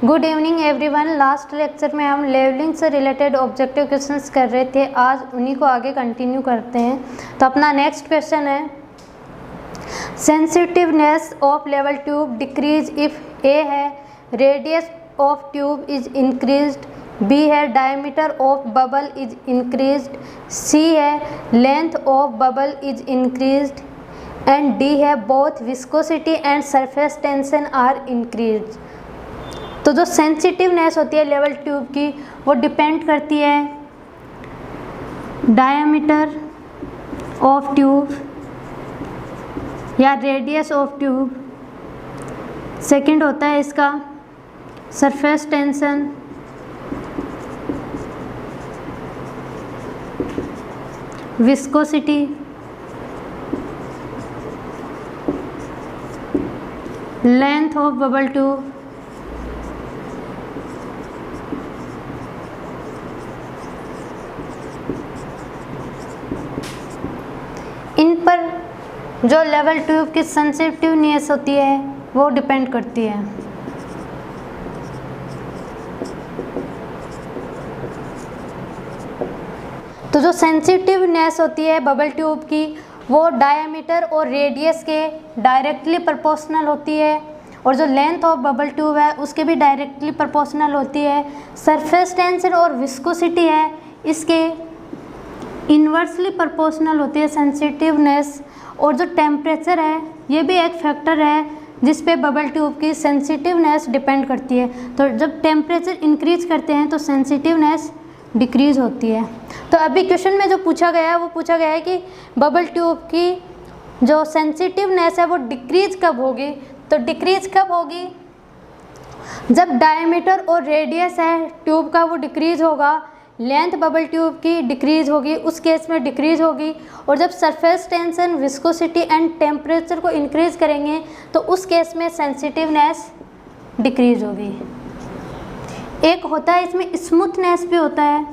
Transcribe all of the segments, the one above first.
Good evening everyone. Last lecture में हम levelling से रिलेटेड ऑब्जेक्टिव क्वेश्चंस कर रहे थे, आज उन्हीं को आगे कंटिन्यू करते हैं। तो अपना नेक्स्ट क्वेश्चन है, sensitiveness of level tube decrease if A है radius of tube is increased, B है diameter of bubble is increased, C है length of bubble is increased and D है both viscosity and surface tension are increased. तो जो sensitiveness होती है level tube की वो डिपेंड करती है डायमीटर ऑफ ट्यूब या रेडियस ऑफ ट्यूब। सेकंड होता है इसका surface tension, viscosity, length of bubble tube, इन पर जो लेवल ट्यूब की सेंसिटिवनेस होती है वो डिपेंड करती है। तो जो सेंसिटिवनेस होती है बबल ट्यूब की वो डायमीटर और रेडियस के डायरेक्टली प्रोपोर्शनल होती है, और जो लेंथ ऑफ बबल ट्यूब है उसके भी डायरेक्टली प्रोपोर्शनल होती है। सरफेस टेंशन और विस्कोसिटी है इसके इन्वर्सली प्रोपोर्शनल होती है सेंसिटिवनेस, और जो टेम्परेचर है ये भी एक फैक्टर है जिस पे बबल ट्यूब की सेंसिटिवनेस डिपेंड करती है। तो जब टेम्परेचर इंक्रीज करते हैं तो सेंसिटिवनेस डिक्रीज होती है। तो अभी क्वेश्चन में जो पूछा गया है वो पूछा गया है कि बबल ट्यूब की जो सेंसिटिवनेस है वो डिक्रीज कब होगी। तो डिक्रीज कब होगी, जब डायमीटर और रेडियस है ट्यूब का वो डिक्रीज होगा, लेंथ बबल ट्यूब की डिक्रीज होगी, उस केस में डिक्रीज होगी। और जब surface tension, viscosity and temperature को इंक्रीज करेंगे तो उस केस में सेंसिटिवनेस डिक्रीज होगी। एक होता है इसमें स्मूथनेस भी होता है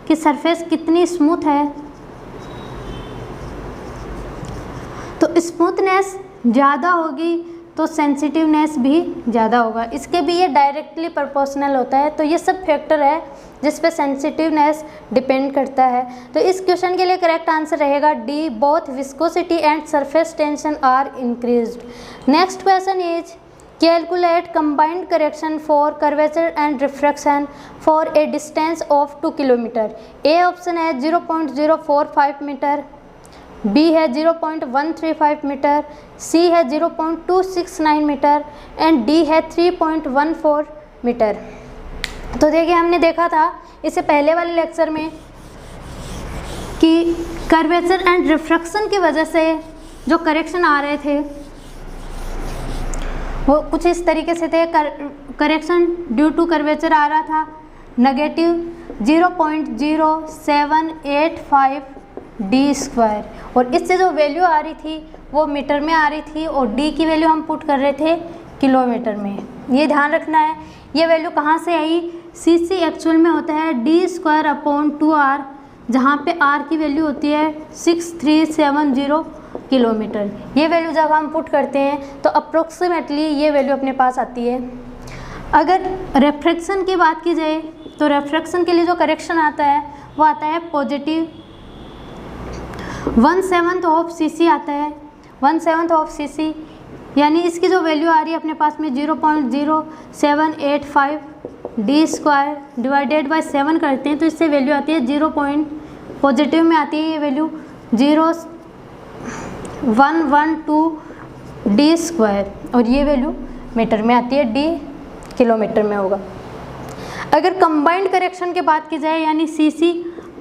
कि सरफेस कितनी स्मूथ है। तो स्मूथनेस ज़्यादा होगी तो सेंसिटिवनेस भी ज़्यादा होगा, इसके भी ये डायरेक्टली प्रोपोर्शनल होता है। तो ये सब फैक्टर है जिस पे सेंसिटिवनेस डिपेंड करता है। तो इस क्वेश्चन के लिए करेक्ट आंसर रहेगा D, both viscosity and surface tension are increased. Next question is calculate combined correction for curvature and refraction for a distance of 2 kilometre. A option है 0.045 मीटर, बी है 0.135 metre, सी है 0.269 metre and D है 3.14 metre. तो देखिए हमने देखा था इससे पहले वाले लेक्चर में कि कर्वेचर एंड रिफ्रैक्शन की वजह से जो करेक्शन आ रहे थे वो कुछ इस तरीके से थे। करेक्शन ड्यू टू कर्वेचर आ रहा था नेगेटिव 0.0785 डी स्क्वायर, और इससे जो वैल्यू आ रही थी वो मीटर में आ रही थी और डी की वैल्यू हम पुट कर रहे थे किलोमीटर में। ये ध्यान रखना है। ये वैल्यू कहाँ से आई, सी सी एक्चुअल में होता है डी स्क्वायर अपॉन 2r, जहाँ पे r की वैल्यू होती है 6370 किलोमीटर। ये वैल्यू जब हम पुट करते हैं तो अप्रोक्सीमेटली ये वैल्यू अपने पास आती है। अगर रिफ्रैक्शन की बात की जाए तो रिफ्रैक्शन के लिए जो करेक्शन आता है वो आता है पॉजिटिव 1/7 ऑफ cc आता है, 1/7 ऑफ cc, यानी इसकी जो वैल्यू आ रही है अपने पास में 0.0785 डी स्क्वायर डिवाइडेड बाय 7 करते हैं तो इससे वैल्यू आती है 0. पॉजिटिव में आती है ये वैल्यू 0.112 डी स्क्वायर, और ये वैल्यू मीटर में आती है, डी किलोमीटर में होगा। अगर कंबाइंड करेक्शन की बात की जाए यानी सी सी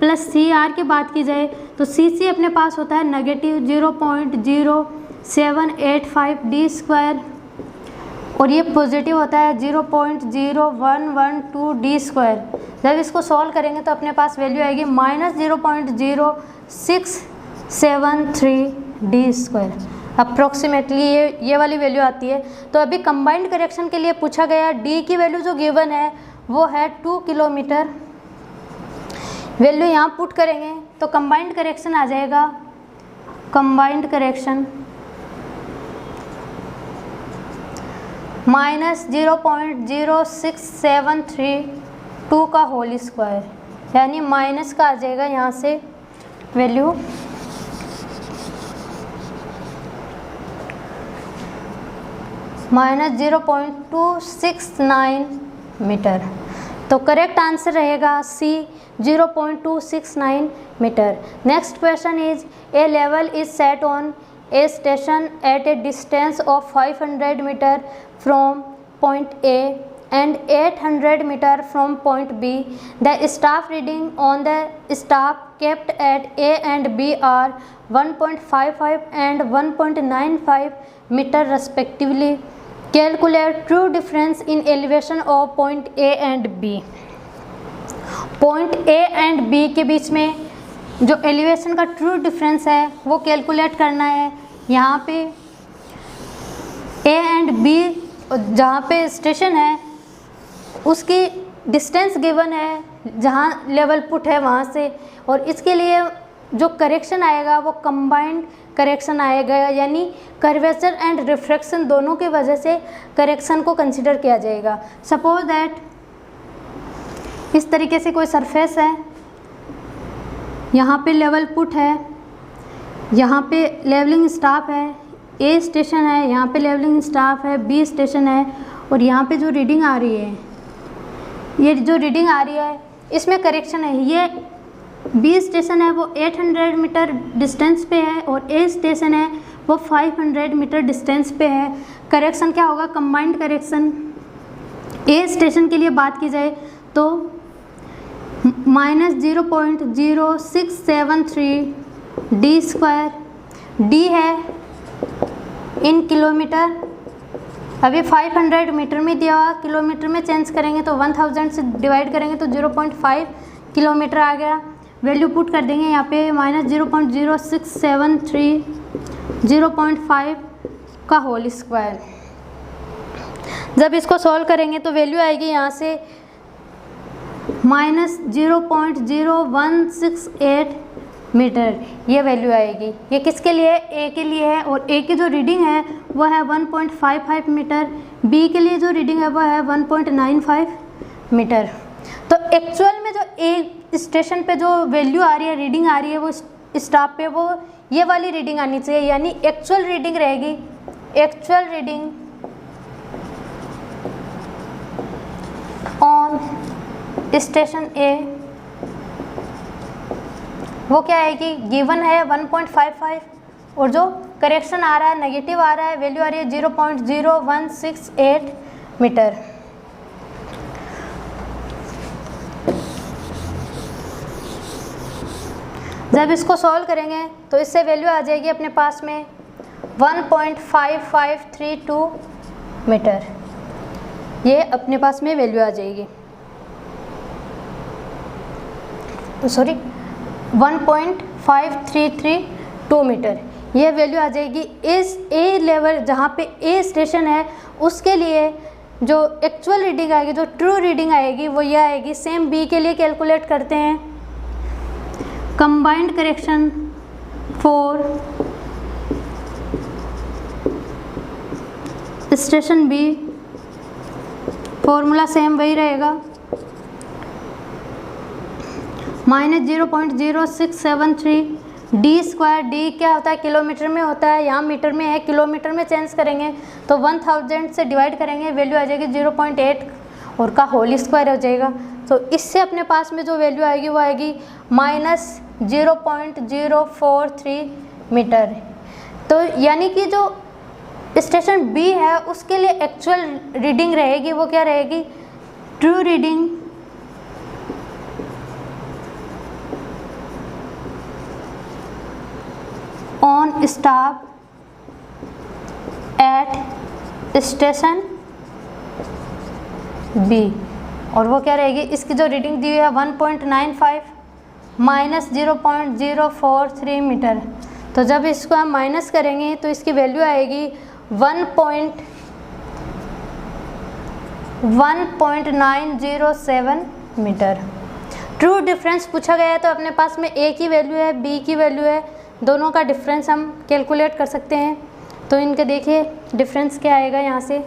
प्लस सी आर की बात की जाए तो सी सी अपने पास होता है नेगेटिव 0.0785 डी स्क्वायर, और ये पॉजिटिव होता है 0.0112 डी स्क्वायर। जब इसको सॉल्व करेंगे तो अपने पास वैल्यू आएगी -0.0673 डी स्क्वायर। अप्रोक्सीमेटली ये वाली वैल्यू आती है। तो अभी कंबाइंड करेक्शन के लिए पूछा गया डी की वैल्यू जो गिवन है वो है 2 किलोमीटर। वैल्यू यहाँ पुट करेंगे तो कंबाइंड करेक्शन आ जाएगा, कंबाइंड करेक्शन माइनस 0.06732 का होल स्क्वायर, यानी माइनस का आ जाएगा यहाँ से वैल्यू माइनस 0.269 मीटर। तो करेक्ट आंसर रहेगा C 0.269 metre. Next question is a level is set on a station at a distance of 500 metre from point A and 800 meter from point B. The staff reading on the staff kept at A and B are 1.55 and 1.95 meter respectively. Calculate true difference in elevation of point A and B. Point A and B के बीच में जो elevation का true difference है वो calculate करना है। यहाँ पे A एंड B जहाँ पे स्टेशन है उसकी डिस्टेंस गिवन है जहाँ लेवल पुट है वहाँ से, और इसके लिए जो करेक्शन आएगा वो कंबाइंड करेक्शन आएगा, यानी कर्वेचर एंड रिफ्रैक्शन दोनों की वजह से करेक्शन को कंसिडर किया जाएगा। सपोज दैट इस तरीके से कोई सरफेस है, यहाँ पे लेवल पुट है, यहाँ पे लेवलिंग स्टाफ है, ए स्टेशन है, यहाँ पे लेवलिंग स्टाफ है, बी स्टेशन है, और यहाँ पे जो रीडिंग आ रही है, ये जो रीडिंग आ रही है इसमें करेक्शन है। ये बी स्टेशन है वो 800 मीटर डिस्टेंस पे है और ए स्टेशन है वो 500 मीटर डिस्टेंस पे है। करेक्शन क्या होगा? Combined correction. ए स्टेशन के लिए बात की जाए तो माइनस 0.0673 डी स्क्वायर, डी है इन किलोमीटर, अभी 500 मीटर में दिया हुआ, किलोमीटर में चेंज करेंगे तो 1000 से डिवाइड करेंगे तो 0.5 किलोमीटर आ गया। वैल्यू पुट कर देंगे यहाँ पे माइनस 0.0673 0.5 का होल स्क्वायर। जब इसको सॉल्व करेंगे तो वैल्यू आएगी यहाँ से माइनस 0.0168 मीटर, ये वैल्यू आएगी। ये किसके लिए? ए के लिए है, और ए की जो रीडिंग है वो है 1.55 मीटर, बी के लिए जो रीडिंग है वो है 1.95 मीटर। तो एक्चुअल में जो ए स्टेशन पे जो वैल्यू आ रही है, रीडिंग आ रही है, वो स्टाफ पे वो ये वाली रीडिंग आनी चाहिए, यानी एक्चुअल रीडिंग रहेगी। एक्चुअल रीडिंग ऑन स्टेशन ए वो क्या आएगी? गिवन है 1.55, और जो करेक्शन आ रहा है नेगेटिव आ रहा है, वैल्यू आ रही है 0.0168 मीटर। जब इसको सॉल्व करेंगे तो इससे वैल्यू आ जाएगी अपने पास में 1.5532 मीटर, ये अपने पास में वैल्यू आ जाएगी, सॉरी 1.5332 मीटर, ये वैल्यू आ जाएगी। इस ए लेवल जहाँ पे ए स्टेशन है उसके लिए जो एक्चुअल रीडिंग आएगी, जो ट्रू रीडिंग आएगी वो ये आएगी। सेम बी के लिए कैलकुलेट करते हैं, combined correction for station B, formula same वही रहेगा, माइनस 0.0673 डी स्क्वायर। डी क्या होता है? किलोमीटर में होता है, यहाँ मीटर में है, किलोमीटर में चेंज करेंगे तो 1000 से डिवाइड करेंगे, वैल्यू आ जाएगी 0.8 और का होल स्क्वायर हो जाएगा। तो इससे अपने पास में जो वैल्यू आएगी वो आएगी माइनस 0.043 मीटर। तो यानी कि जो स्टेशन बी है उसके लिए एक्चुअल रीडिंग रहेगी वो क्या रहेगी? True reading on staff at station B, और वो क्या रहेगी? इसकी जो रीडिंग दी हुई है 1.95 माइनस 0.043 मीटर। तो जब इसको हम माइनस करेंगे तो इसकी वैल्यू आएगी 1.907 मीटर। ट्रू डिफरेंस पूछा गया है तो अपने पास में ए की वैल्यू है, बी की वैल्यू है, दोनों का डिफरेंस हम कैलकुलेट कर सकते हैं। तो इनके देखिए डिफरेंस क्या आएगा यहाँ से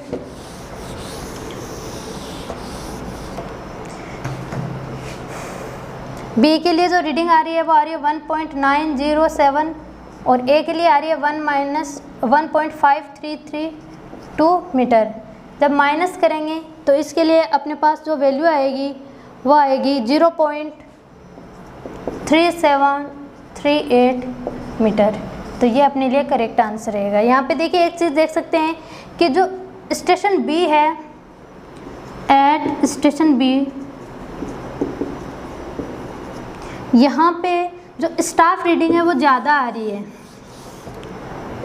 बी के लिए जो रीडिंग आ रही है वो आ रही है 1.907 और ए के लिए आ रही है 1-1.5332 मीटर। जब माइनस करेंगे तो इसके लिए अपने पास जो वैल्यू आएगी वो आएगी 0.3738 मीटर। तो ये अपने लिए करेक्ट आंसर रहेगा। यहाँ पे देखिए एक चीज़ देख सकते हैं कि जो स्टेशन बी है, एट स्टेशन बी, यहाँ पे जो स्टाफ रीडिंग है वो ज़्यादा आ रही है।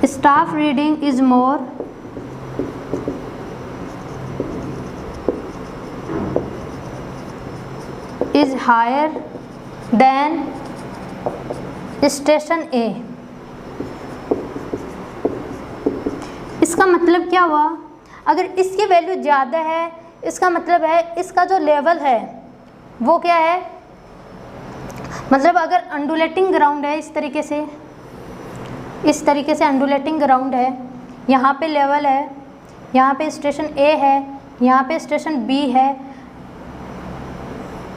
Staff reading is more is higher than station A. इसका मतलब क्या हुआ, अगर इसकी वैल्यू ज़्यादा है इसका मतलब है इसका जो लेवल है वो क्या है, मतलब अगर अंडुलेटिंग ग्राउंड है, इस तरीके से अंडुलेटिंग ग्राउंड है, यहाँ पे लेवल है, यहाँ पे स्टेशन ए है, यहाँ पे स्टेशन बी है,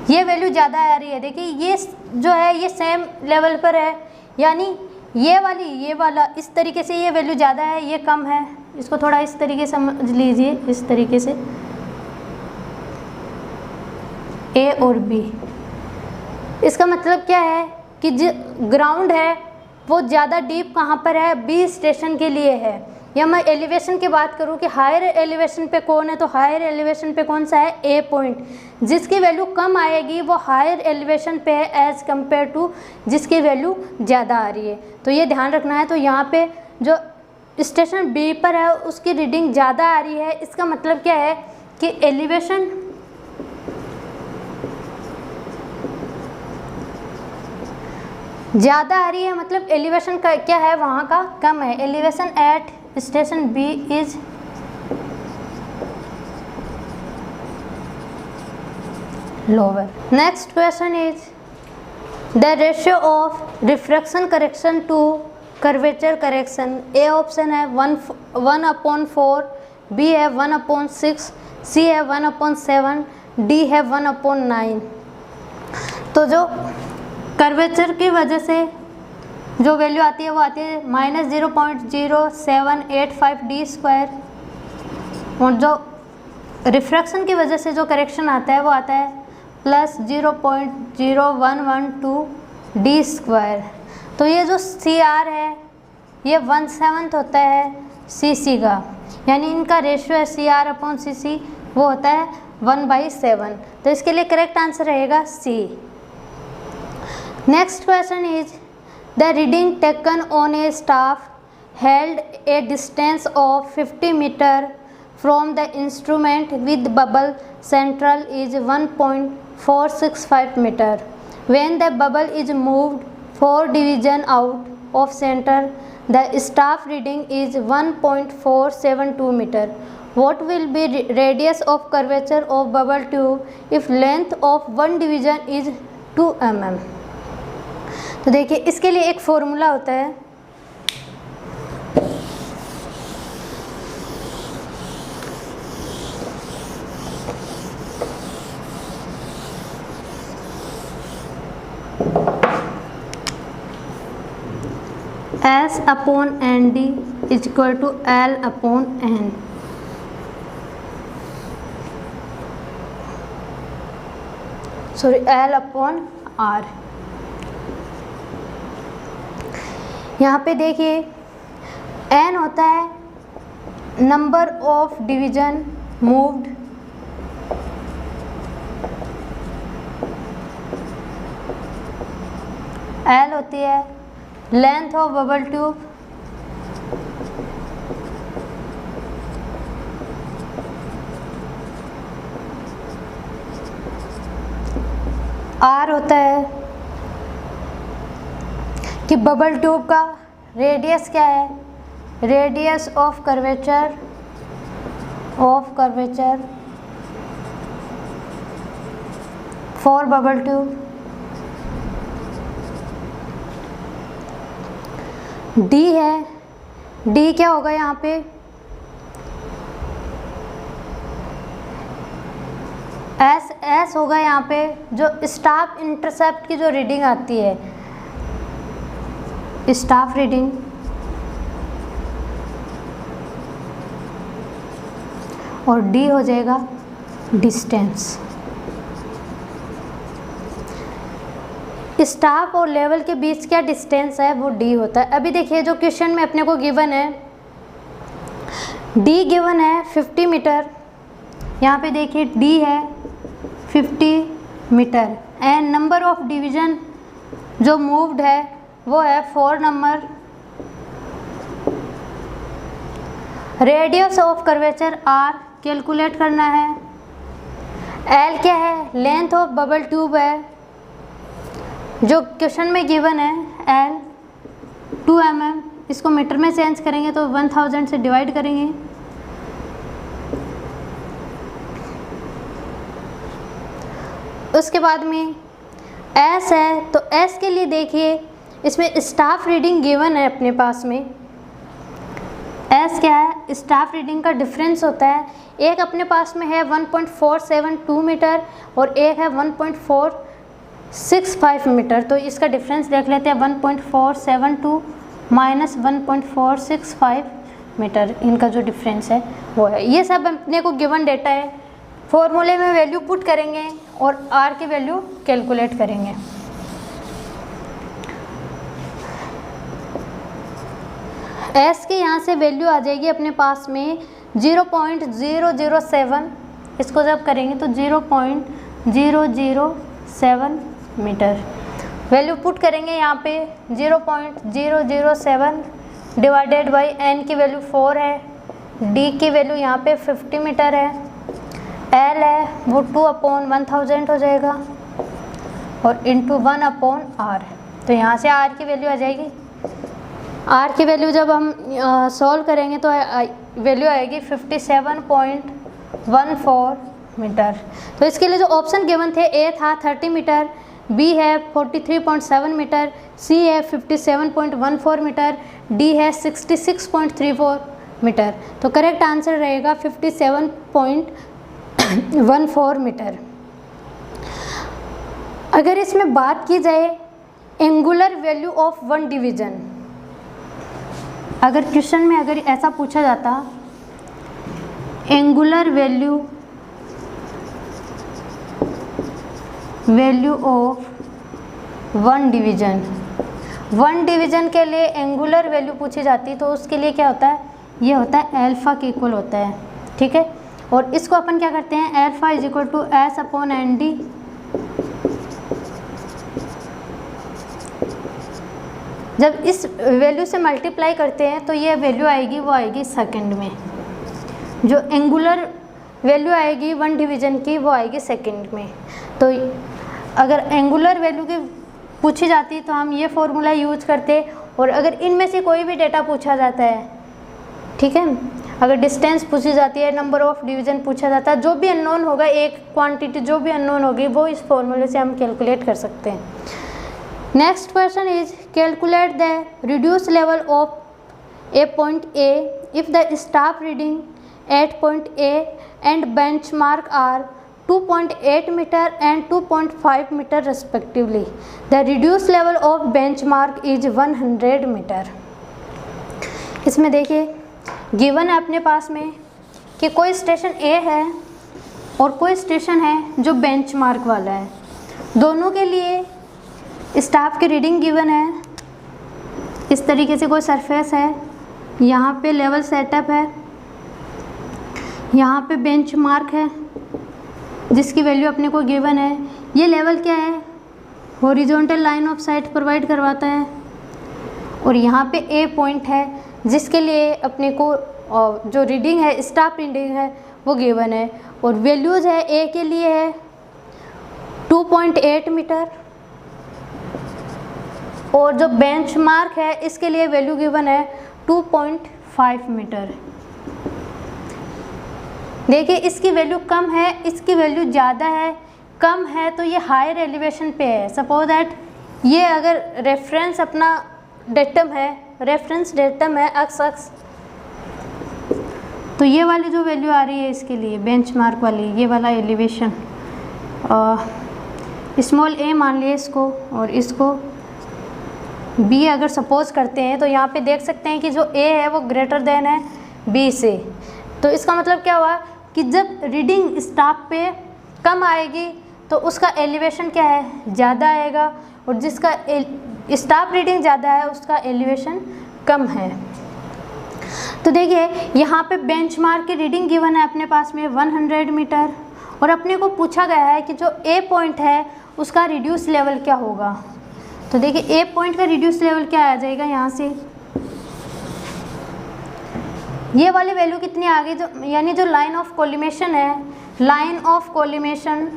ये वैल्यू ज़्यादा आ रही है। देखिए ये जो है ये सेम लेवल पर है, यानी ये वाला इस तरीके से ये वैल्यू ज़्यादा है, ये कम है। इसको थोड़ा इस तरीके से समझ लीजिए, इस तरीके से ए और बी। इसका मतलब क्या है कि जो ग्राउंड है वो ज़्यादा डीप कहाँ पर है, बी स्टेशन के लिए है। या मैं एलिवेशन की बात करूँ कि हायर एलिवेशन पे कौन है, तो हायर एलिवेशन पे कौन सा है, ए पॉइंट। जिसकी वैल्यू कम आएगी वो हायर एलिवेशन पे है एज़ कम्पेयर टू जिसकी वैल्यू ज़्यादा आ रही है। तो ये ध्यान रखना है। तो यहाँ पे जो स्टेशन बी पर है उसकी रीडिंग ज़्यादा आ रही है, इसका मतलब क्या है कि एलिवेशन ज़्यादा आ रही है, मतलब एलिवेशन का क्या है वहाँ का कम है। Elevation at station B is lower. Next question is the ratio of refraction correction to curvature correction. A option है 1/4, बी है 1/6, सी है 1/7, डी है 1/9। तो जो कर्वेचर की वजह से जो वैल्यू आती है वो आती है -0.0785d², और जो रिफ्रैक्शन की वजह से जो करेक्शन आता है वो आता है +0.0112d²। तो ये जो CR है ये 1/7 होता है CC का, यानी इनका रेशियो है CR/CC वो होता है 1/7। तो इसके लिए करेक्ट आंसर रहेगा C। Next question is the reading taken on a staff held a distance of 50 meter from the instrument with bubble central is 1.465 meter. When the bubble is moved 4 division out of center, the staff reading is 1.472 meter. What will be radius of curvature of bubble tube if length of one division is 2 mm? तो देखिए इसके लिए एक formula होता है, S/ND is equal to L/N। Sorry L/R। यहाँ पे देखिए n होता है number of division moved, L होती है length of bubble tube, R होता है कि बबल ट्यूब का रेडियस क्या है, radius of curvature for bubble tube. D है, D क्या होगा यहाँ पे, एस होगा यहाँ पे जो स्टाफ इंटरसेप्ट की जो रीडिंग आती है, स्टाफ रीडिंग, और डी हो जाएगा डिस्टेंस। स्टाफ और लेवल के बीच क्या डिस्टेंस है वो डी होता है। अभी देखिए जो क्वेश्चन में अपने को गिवन है, डी गिवन है 50 मीटर, यहाँ पे देखिए डी है 50 metre and number of division जो मूव्ड है वो है 4 number. Radius of curvature R calculate करना है। एल क्या है, लेंथ ऑफ बबल ट्यूब है, जो क्वेश्चन में गिवन है एल 2 mm, इसको मीटर में चेंज करेंगे तो 1000 से डिवाइड करेंगे। उसके बाद में एस है, तो एस के लिए देखिए इसमें स्टाफ रीडिंग गिवन है अपने पास में। एस क्या है, स्टाफ रीडिंग का डिफरेंस होता है, एक अपने पास में है 1.472 मीटर और एक है 1.465 मीटर, तो इसका डिफरेंस देख लेते हैं। 1.472 माइनस 1.465 मीटर, इनका जो डिफरेंस है वो है। ये सब अपने को गिवन डेटा है, फॉर्मूले में वैल्यू पुट करेंगे और आर की वैल्यू कैलकुलेट करेंगे। एस के यहाँ से वैल्यू आ जाएगी अपने पास में 0.007, इसको जब करेंगे तो 0.007 मीटर। वैल्यू पुट करेंगे यहाँ पे 0.007 डिवाइडेड बाई एन की वैल्यू 4 है, डी की वैल्यू यहाँ पे 50 मीटर है, एल है वो 2/1000 हो जाएगा और इंटू 1/r। तो यहाँ से आर की वैल्यू आ जाएगी। आर की वैल्यू जब हम सॉल्व करेंगे तो वैल्यू आएगी 57.14 मीटर। तो इसके लिए जो ऑप्शन गिवन थे, ए था 30 मीटर, बी है 43.7 मीटर, सी है 57.14 मीटर, डी है 66.34 मीटर। तो करेक्ट आंसर रहेगा 57.14 मीटर। अगर इसमें बात की जाए angular value of one division, अगर क्वेश्चन में अगर ऐसा पूछा जाता angular value of one division के लिए एंगुलर वैल्यू पूछी जाती तो उसके लिए क्या होता है, ये होता है अल्फा के इक्वल होता है, ठीक है। और इसको अपन क्या करते हैं, alpha is equal to S upon N D. जब इस वैल्यू से मल्टीप्लाई करते हैं तो ये वैल्यू आएगी, वो आएगी सेकंड में। जो एंगुलर वैल्यू आएगी वन डिवीजन की वो आएगी सेकंड में। तो अगर एंगुलर वैल्यू की पूछी जाती तो हम ये फॉर्मूला यूज करते, और अगर इनमें से कोई भी डेटा पूछा जाता है, ठीक है, अगर डिस्टेंस पूछी जाती है, नंबर ऑफ डिवीजन पूछा जाता है, जो भी अननोन होगा, एक क्वांटिटी जो भी अननोन होगी वो इस फॉर्मूले से हम कैलकुलेट कर सकते हैं। Next question is calculate the reduce level of a point A if the staff reading at point A and benchmark are 2.8 metre and 2.5 metre respectively. The reduce level of benchmark is 100 metre. इसमें देखिए given है अपने पास में कि कोई station ए है और कोई स्टेशन है जो बेंचमार्क वाला है। दोनों के लिए स्टाफ की रीडिंग गिवन है। इस तरीके से कोई सरफेस है, यहाँ पे लेवल सेटअप है, यहाँ पे बेंचमार्क है जिसकी वैल्यू अपने को गिवन है। ये लेवल क्या है, horizontal line of site provide करवाता है, और यहाँ पे ए पॉइंट है जिसके लिए अपने को जो रीडिंग है, स्टाफ रीडिंग है, वो गिवन है। और वैल्यूज़ है, ए के लिए है 2.8 मीटर, और जो बेंचमार्क है इसके लिए वैल्यू गिवन है 2.5 मीटर। देखिए इसकी वैल्यू कम है, इसकी वैल्यू ज़्यादा है। कम है तो ये हायर एलिवेशन पे है। सपोज दैट ये अगर रेफरेंस अपना डेटम है, रेफरेंस डेटम है अक्स, तो ये वाली जो वैल्यू आ रही है इसके लिए बेंचमार्क वाली, ये वाला एलिवेशन, स्मॉल a मान लिए इसको, और इसको b अगर सपोज करते हैं तो यहाँ पे देख सकते हैं कि जो a है वो ग्रेटर देन है b से। तो इसका मतलब क्या हुआ कि जब रीडिंग स्टाफ पे कम आएगी तो उसका एलिवेशन क्या है, ज़्यादा आएगा, और जिसका स्टाफ रीडिंग ज़्यादा है उसका एलिवेशन कम है। तो देखिए यहाँ पे बेंचमार्क की रीडिंग गिवन है अपने पास में 100 मीटर, और अपने को पूछा गया है कि जो ए पॉइंट है उसका रिड्यूस लेवल क्या होगा। तो देखिए ए पॉइंट का रिड्यूस लेवल क्या आ जाएगा, यहाँ से ये वाली वैल्यू कितनी आ गई, जो यानी जो लाइन ऑफ कोलिमेशन है, लाइन ऑफ कोलिमेशन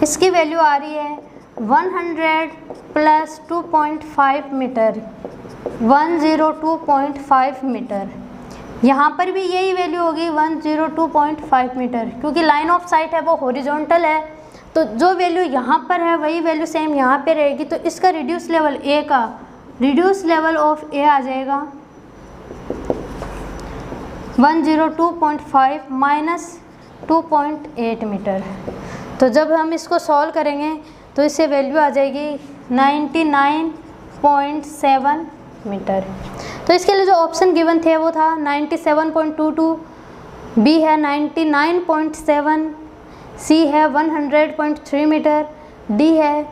इसकी वैल्यू आ रही है 100 प्लस 2.5 मीटर, 102.5 मीटर। यहाँ पर भी यही वैल्यू होगी 102.5 मीटर, क्योंकि लाइन ऑफ साइट है वो हॉरिजॉन्टल है, तो जो वैल्यू यहाँ पर है वही वैल्यू सेम यहाँ पे रहेगी। तो इसका रिड्यूस लेवल ए का रिड्यूस लेवल ऑफ ए आ जाएगा 102.5 माइनस 2.8 मीटर। तो जब हम इसको सॉल्व करेंगे तो इससे वैल्यू आ जाएगी 99.7 मीटर। तो इसके लिए जो ऑप्शन गिवन थे वो था 97.22, बी है 99.7, सी है 100.3 मीटर, डी है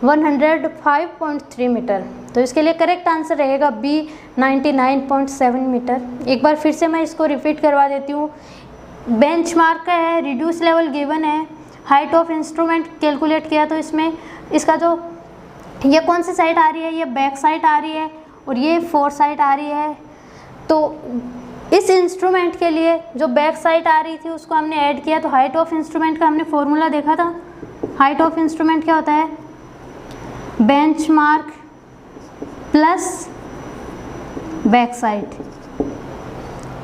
105.3 मीटर। तो इसके लिए करेक्ट आंसर रहेगा बी 99.7 मीटर। एक बार फिर से मैं इसको रिपीट करवा देती हूँ। बेंचमार्क का है, रिड्यूस लेवल गिवन है, हाइट ऑफ इंस्ट्रूमेंट कैलकुलेट किया, तो इसमें इसका जो ये कौन सी साइड आ रही है, ये बैक साइड आ रही है और ये फोर साइड आ रही है। तो इस इंस्ट्रूमेंट के लिए जो बैक साइड आ रही थी उसको हमने ऐड किया। तो हाइट ऑफ इंस्ट्रूमेंट का हमने फॉर्मूला देखा था, हाइट ऑफ इंस्ट्रूमेंट क्या होता है, बेंचमार्क प्लस बैक साइड,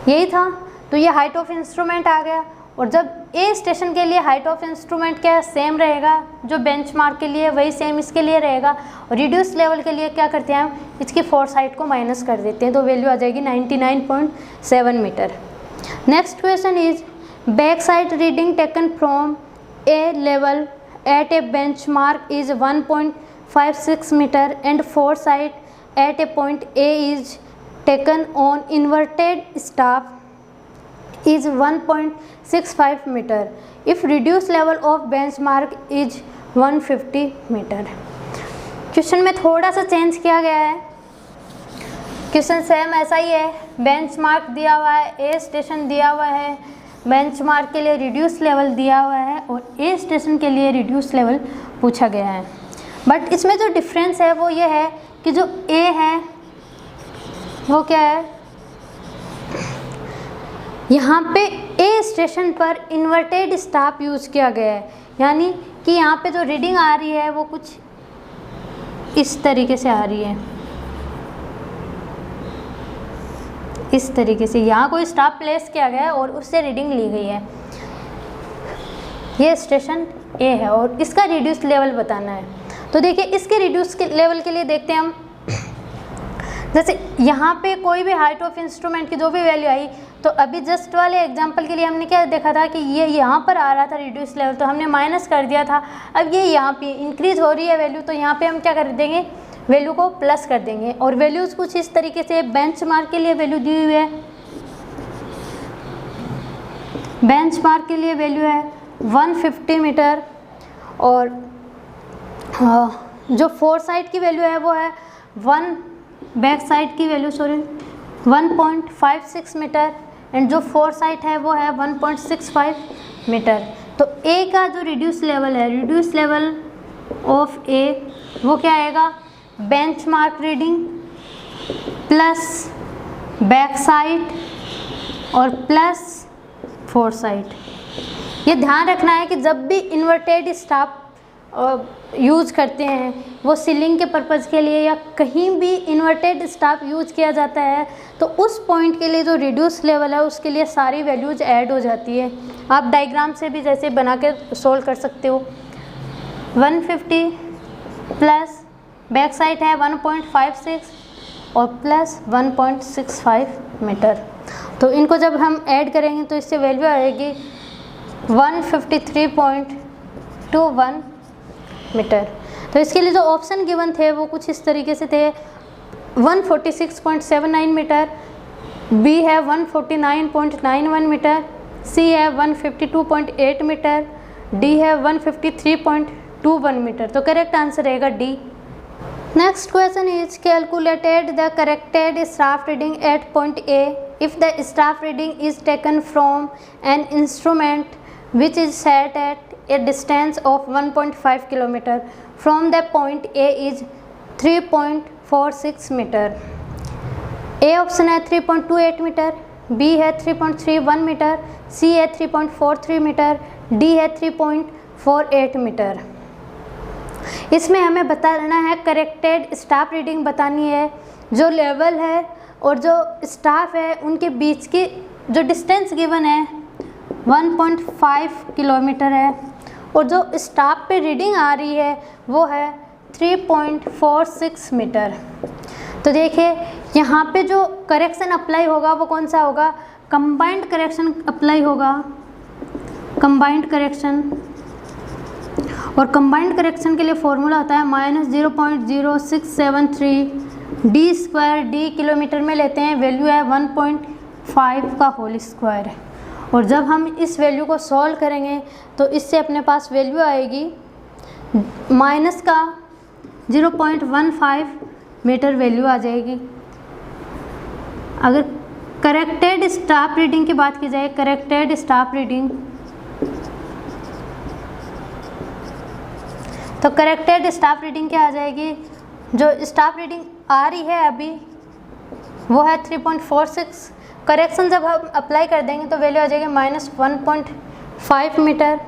यही था। तो ये हाइट ऑफ इंस्ट्रूमेंट आ गया, और जब ए स्टेशन के लिए हाइट ऑफ इंस्ट्रूमेंट क्या सेम रहेगा, जो बेंचमार्क के लिए वही सेम इसके लिए रहेगा। और रिड्यूस लेवल के लिए क्या करते हैं हम, इसकी फोर साइड को माइनस कर देते हैं, तो वैल्यू आ जाएगी 99.7 metre. Next question is back side reading taken from a level at a benchmark is 1.56 metre and fore side at a point A is taken on inverted staff is 1.65 meter if reduced level of benchmark is 150 meter। Question में थोड़ा सा change किया गया है, question same ऐसा ही है, benchmark दिया हुआ है, ए स्टेशन दिया हुआ है, बेंचमार्क के लिए रिड्यूस लेवल दिया हुआ है और ए स्टेशन के लिए रिड्यूस लेवल पूछा गया है। बट इसमें जो डिफरेंस है वो ये है कि जो ए है वो क्या है, यहाँ पे ए स्टेशन पर इन्वर्टेड स्टाफ यूज़ किया गया है, यानी कि यहाँ पे जो रीडिंग आ रही है वो कुछ इस तरीके से आ रही है, इस तरीके से यहाँ कोई स्टाफ प्लेस किया गया है और उससे रीडिंग ली गई है। ये स्टेशन ए है और इसका रिड्यूस लेवल बताना है। तो देखिए इसके रिड्यूस के लेवल के लिए देखते हैं हम, जैसे यहाँ पे कोई भी हाइट ऑफ इंस्ट्रूमेंट की जो भी वैल्यू आई, तो अभी जस्ट वाले एग्जांपल के लिए हमने क्या देखा था कि ये यहाँ पर आ रहा था रिड्यूस लेवल, तो हमने माइनस कर दिया था। अब ये यहाँ पे इंक्रीज हो रही है वैल्यू, तो यहाँ पे हम क्या कर देंगे, वैल्यू को प्लस कर देंगे। और वैल्यूज़ कुछ इस तरीके से, बेंचमार्क के लिए वैल्यू दी हुई है, बेंचमार्क के लिए वैल्यू है 150 मीटर, और जो फोर साइड की वैल्यू है वो है बैक साइड की वैल्यू 1.56 मीटर, एंड जो फोर साइड है वो है 1.65 मीटर। तो ए का जो रिड्यूस लेवल है, रिड्यूस लेवल ऑफ ए वो क्या आएगा, benchmark reading plus back side और प्लस फोर साइड। ये ध्यान रखना है कि जब भी इन्वर्टेड स्टाफ यूज़ करते हैं, वो सीलिंग के पर्पज़ के लिए या कहीं भी इन्वर्टेड स्टाफ यूज़ किया जाता है, तो उस पॉइंट के लिए जो रिड्यूस लेवल है उसके लिए सारी वैल्यूज ऐड हो जाती है। आप डायग्राम से भी जैसे बना के सोल्व कर सकते हो। 150 प्लस बैक साइड है 1.56 और प्लस 1.65 मीटर। तो इनको जब हम ऐड करेंगे तो इससे वैल्यू आएगी 153.21 मीटर। तो इसके लिए जो ऑप्शन गिवन थे वो कुछ इस तरीके से थे, 146.79 मीटर, बी है 149.91 मीटर, सी है 152.8 मीटर, डी है 153.21 मीटर। तो करेक्ट आंसर रहेगा D. Next question is calculated the corrected staff reading at point A if the staff reading is taken from an instrument which is set at a distance of 1.5 km from the point A is 3.46 metre. A option है 3.28 metre, B है 3.31 metre, सी है 3.43 metre, D है 3.48 metre. इसमें हमें बताना है corrected staff reading बतानी है, जो लेवल है और जो स्टाफ है उनके बीच की जो डिस्टेंस गिवन है 1.5 किलोमीटर है और जो स्टाफ पे रीडिंग आ रही है वो है 3.46 मीटर। तो देखिए यहाँ पे जो करेक्शन अप्लाई होगा वो कौन सा होगा, कंबाइंड करेक्शन अप्लाई होगा, कंबाइंड करेक्शन। और कंबाइंड करेक्शन के लिए फॉर्मूला होता है -0.0673 डी स्क्वायर, डी किलोमीटर में लेते हैं, वैल्यू है 1.5 का होल स्क्वायर। और जब हम इस वैल्यू को सॉल्व करेंगे तो इससे अपने पास वैल्यू आएगी माइनस का 0.15 मीटर वैल्यू आ जाएगी। अगर करेक्टेड स्टाफ रीडिंग की बात की जाए, करेक्टेड स्टाफ रीडिंग, तो करेक्टेड स्टाफ रीडिंग क्या आ जाएगी, जो स्टाफ रीडिंग आ रही है अभी वो है 3.46। करेक्शन जब हम अप्लाई कर देंगे तो वैल्यू आ जाएगी -1.5 मीटर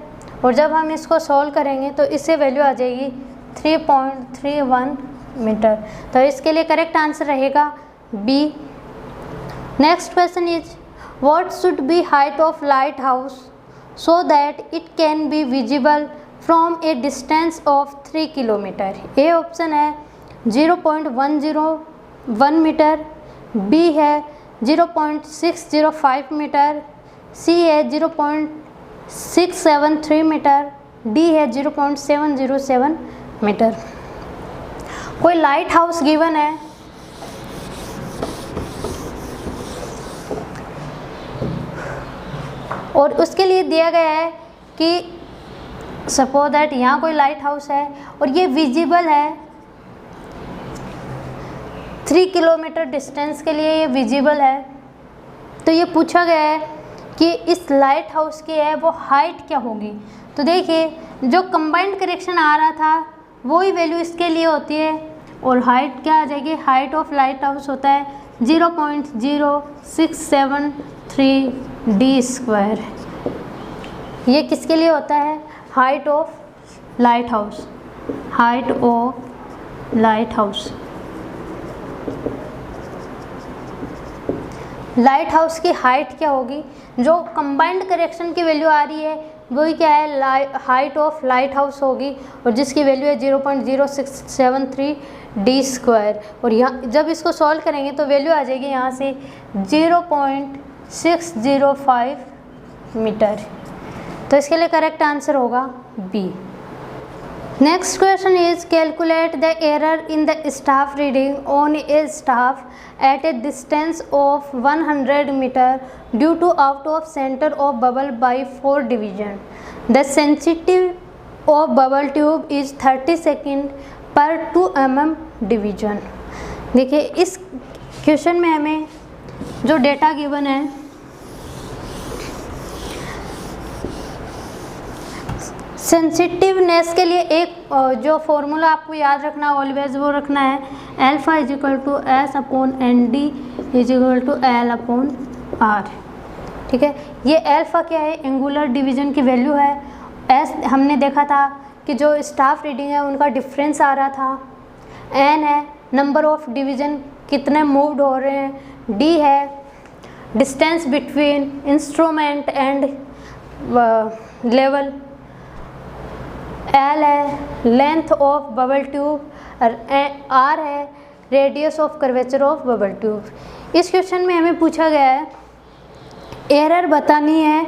और जब हम इसको सॉल्व करेंगे तो इससे वैल्यू आ जाएगी 3.31 मीटर। तो इसके लिए करेक्ट आंसर रहेगा B. Next question is what should be height of light house so that it can be visible from a distance of 3 kilometre. A option है 0.101 मीटर, बी है 0.605 मीटर, सी है 0.673 metre, D है 0.707 metre. कोई light house given है और उसके लिए दिया गया है कि सपोज दैट यहाँ कोई लाइट हाउस है और ये विजिबल है 3 किलोमीटर डिस्टेंस के लिए, ये विजिबल है। तो ये पूछा गया है कि इस लाइट हाउस की है वो हाइट क्या होगी। तो देखिए जो कंबाइंड करेक्शन आ रहा था वही वैल्यू इसके लिए होती है और हाइट क्या आ जाएगी, हाइट ऑफ लाइट हाउस होता है 0.0673 डी स्क्वायर। ये किसके लिए होता है, height of light house, height of light house. Light house की हाइट क्या होगी, जो कंबाइंड करेक्शन की वैल्यू आ रही है वही क्या है, हाइट ऑफ लाइट हाउस होगी और जिसकी वैल्यू है 0.0673 डी स्क्वायर। और यहाँ जब इसको सॉल्व करेंगे तो वैल्यू आ जाएगी यहाँ से 0.605 मीटर। तो इसके लिए करेक्ट आंसर होगा B. Next question is calculate the error in the staff reading on a staff at a distance of 100 metre due to out of centre of bubble by 4 division. The sensitive of bubble tube is 30 second पर 2 mm division. देखिए इस question में हमें जो data given है sensitiveness के लिए एक जो फॉर्मूला आपको याद रखना ऑलवेज वो रखना है, अल्फा =S/ND =L/R। ठीक है, ये अल्फा क्या है, एंगुलर डिवीजन की वैल्यू है। एस हमने देखा था कि जो स्टाफ रीडिंग है उनका डिफरेंस आ रहा था। एन है नंबर ऑफ डिवीजन कितने मूव्ड हो रहे हैं। डी है distance between instrument and level. L है length of bubble tube. R है radius of curvature of bubble tube. इस क्वेश्चन में हमें पूछा गया है एरर बतानी है।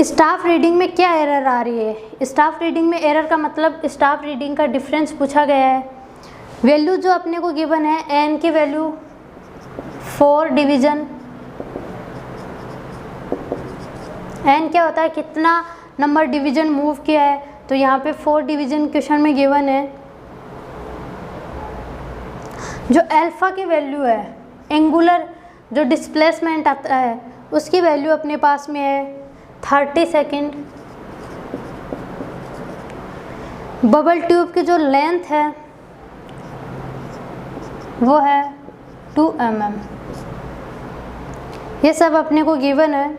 स्टाफ रीडिंग में क्या एरर आ रही है? स्टाफ रीडिंग में एरर का मतलब स्टाफ रीडिंग का डिफरेंस पूछा गया है। वैल्यू जो अपने को गिवन है, एन की वैल्यू 4 डिवीजन, एन क्या होता है, कितना नंबर डिवीजन मूव किया है, तो यहाँ पे 4 डिवीजन क्वेश्चन में गिवन है। जो अल्फा की वैल्यू है, एंगुलर जो डिस्प्लेसमेंट आता है, उसकी वैल्यू अपने पास में है 30 सेकेंड। बबल ट्यूब की जो लेंथ है वो है 2 mm। ये सब अपने को गिवन है।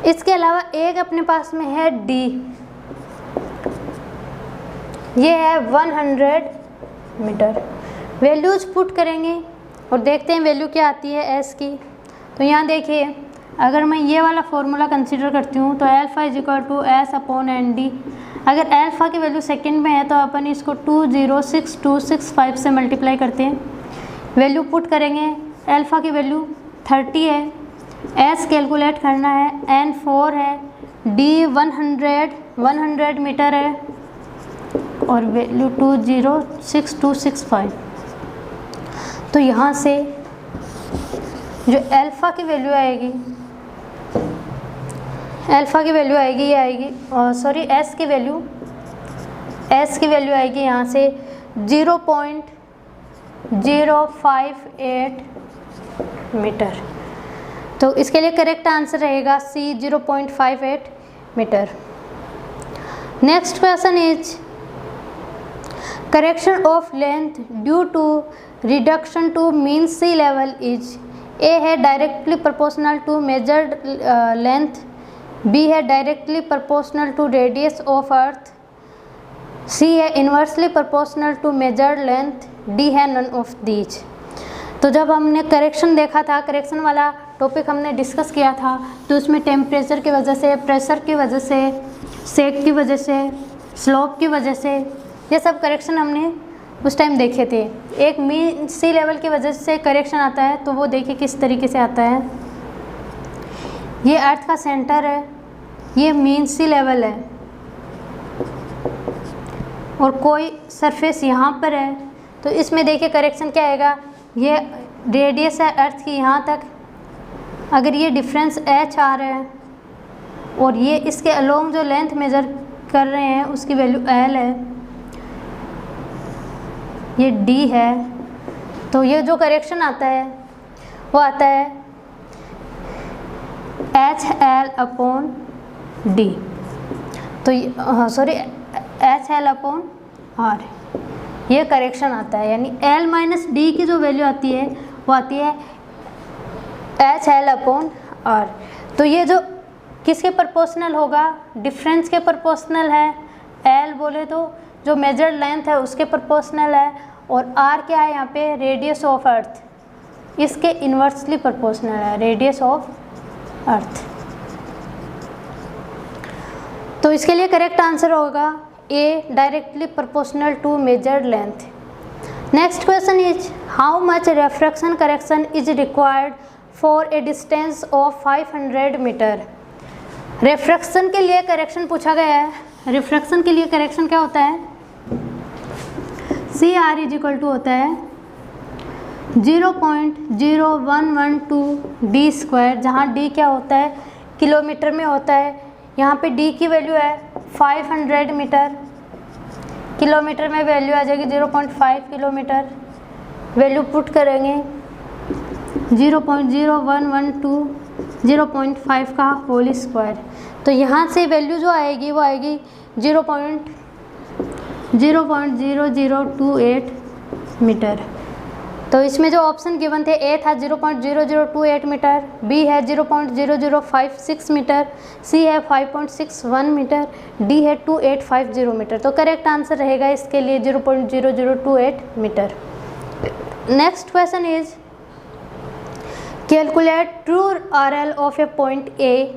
इसके अलावा एक अपने पास में है डी, ये है 100 मीटर। वैल्यूज पुट करेंगे और देखते हैं वैल्यू क्या आती है एस की। तो यहाँ देखिए, अगर मैं ये वाला फॉर्मूला कंसीडर करती हूँ तो alpha is equal to S upon N D. अगर अल्फा की वैल्यू सेकंड में है तो अपन इसको 206,265 से मल्टीप्लाई करते हैं। वैल्यू पुट करेंगे, अल्फा की वैल्यू 30 है, एस कैलकुलेट करना है, एन 4 है, डी 100 मीटर है और वैल्यू 206,265। तो यहाँ से जो अल्फा की वैल्यू आएगी, अल्फा की वैल्यू आएगी, ये आएगी, सॉरी एस की वैल्यू आएगी यहाँ से 0.058 मीटर। तो इसके लिए करेक्ट आंसर रहेगा C, 0.58 metre. Next question is correction of length due to reduction to mean sea level is, A है directly proportional to measured length, B है directly proportional to radius of earth, C है inversely proportional to measured length, D है none of these. तो जब हमने correction देखा था, correction वाला टॉपिक हमने डिस्कस किया था, तो उसमें टेम्परेचर की वजह से, प्रेशर की वजह से, सेक की वजह से, स्लोप की वजह से, ये सब करेक्शन हमने उस टाइम देखे थे। एक मीन सी लेवल की वजह से करेक्शन आता है, तो वो देखिए किस तरीके से आता है। ये अर्थ का सेंटर है, ये मीन सी लेवल है और कोई सरफेस यहाँ पर है, तो इसमें देखिए करेक्शन क्या आएगा, ये रेडियस है अर्थ की यहाँ तक, अगर ये डिफरेंस h आ रहा है और ये इसके अलोंग जो लेंथ मेज़र कर रहे हैं उसकी वैल्यू l है, ये d है, तो ये जो करेक्शन आता है वो आता है HL अपॉन D, तो सॉरी HL अपॉन R, ये करेक्शन आता है। यानी L माइनस D की जो वैल्यू आती है वो आती है HL अपॉन R। तो ये जो किसके प्रोपोर्शनल होगा, डिफरेंस के प्रोपोर्शनल है, L बोले तो जो मेजर्ड लेंथ है उसके प्रोपोर्शनल है, और R क्या है यहाँ पे, रेडियस ऑफ अर्थ, इसके इन्वर्सली प्रोपोर्शनल है, रेडियस ऑफ अर्थ। तो इसके लिए करेक्ट आंसर होगा A, directly proportional to measured length. Next question is how much refraction correction is required for a distance of 500 metre. Refraction के लिए correction पूछा गया है। रिफ्रैक्शन के लिए करेक्शन क्या होता है, C R is equal to होता है 0.0112 डी स्क्वायर, जहाँ डी क्या होता है, किलोमीटर में होता है। यहाँ पे डी की वैल्यू है 500 मीटर, किलोमीटर में वैल्यू आ जाएगी 0.5 किलोमीटर। वैल्यू पुट करेंगे 0.0112 0.5 का होल स्क्वायर, तो यहाँ से वैल्यू जो आएगी वो आएगी 0.0028 मीटर। तो इसमें जो ऑप्शन गिवन थे, ए था 0.0028 मीटर, बी है 0.0056 मीटर, सी है 5.61 मीटर, डी है 2850 मीटर। तो करेक्ट आंसर रहेगा इसके लिए 0.0028 मीटर। Next question is calculate true RL of a point A.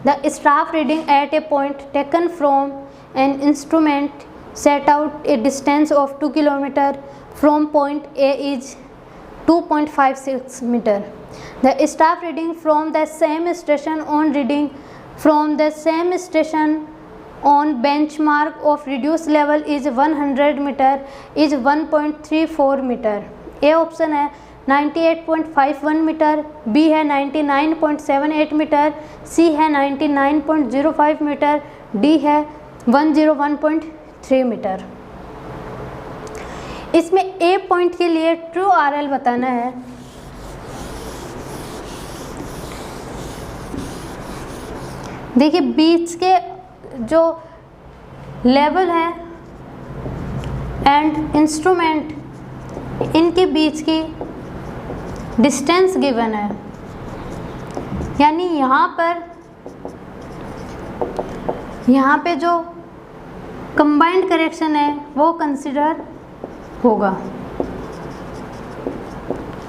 The staff reading at a point taken from an instrument set out a distance of 2 km from point A is 2.56 meter. The staff reading from the same station on benchmark of reduced level is 100 meter is 1.34 meter. A option है 98.51 metre, B है 99.78 metre, सी है 99.05 metre, D है 101.3 metre. इसमें ए point के लिए true RL बताना है। देखिए बीच के जो लेवल है एंड इंस्ट्रूमेंट, इनके बीच की डिस्टेंस गिवन है, यानी यहाँ पे जो कंबाइंड करेक्शन है वो कंसिडर होगा,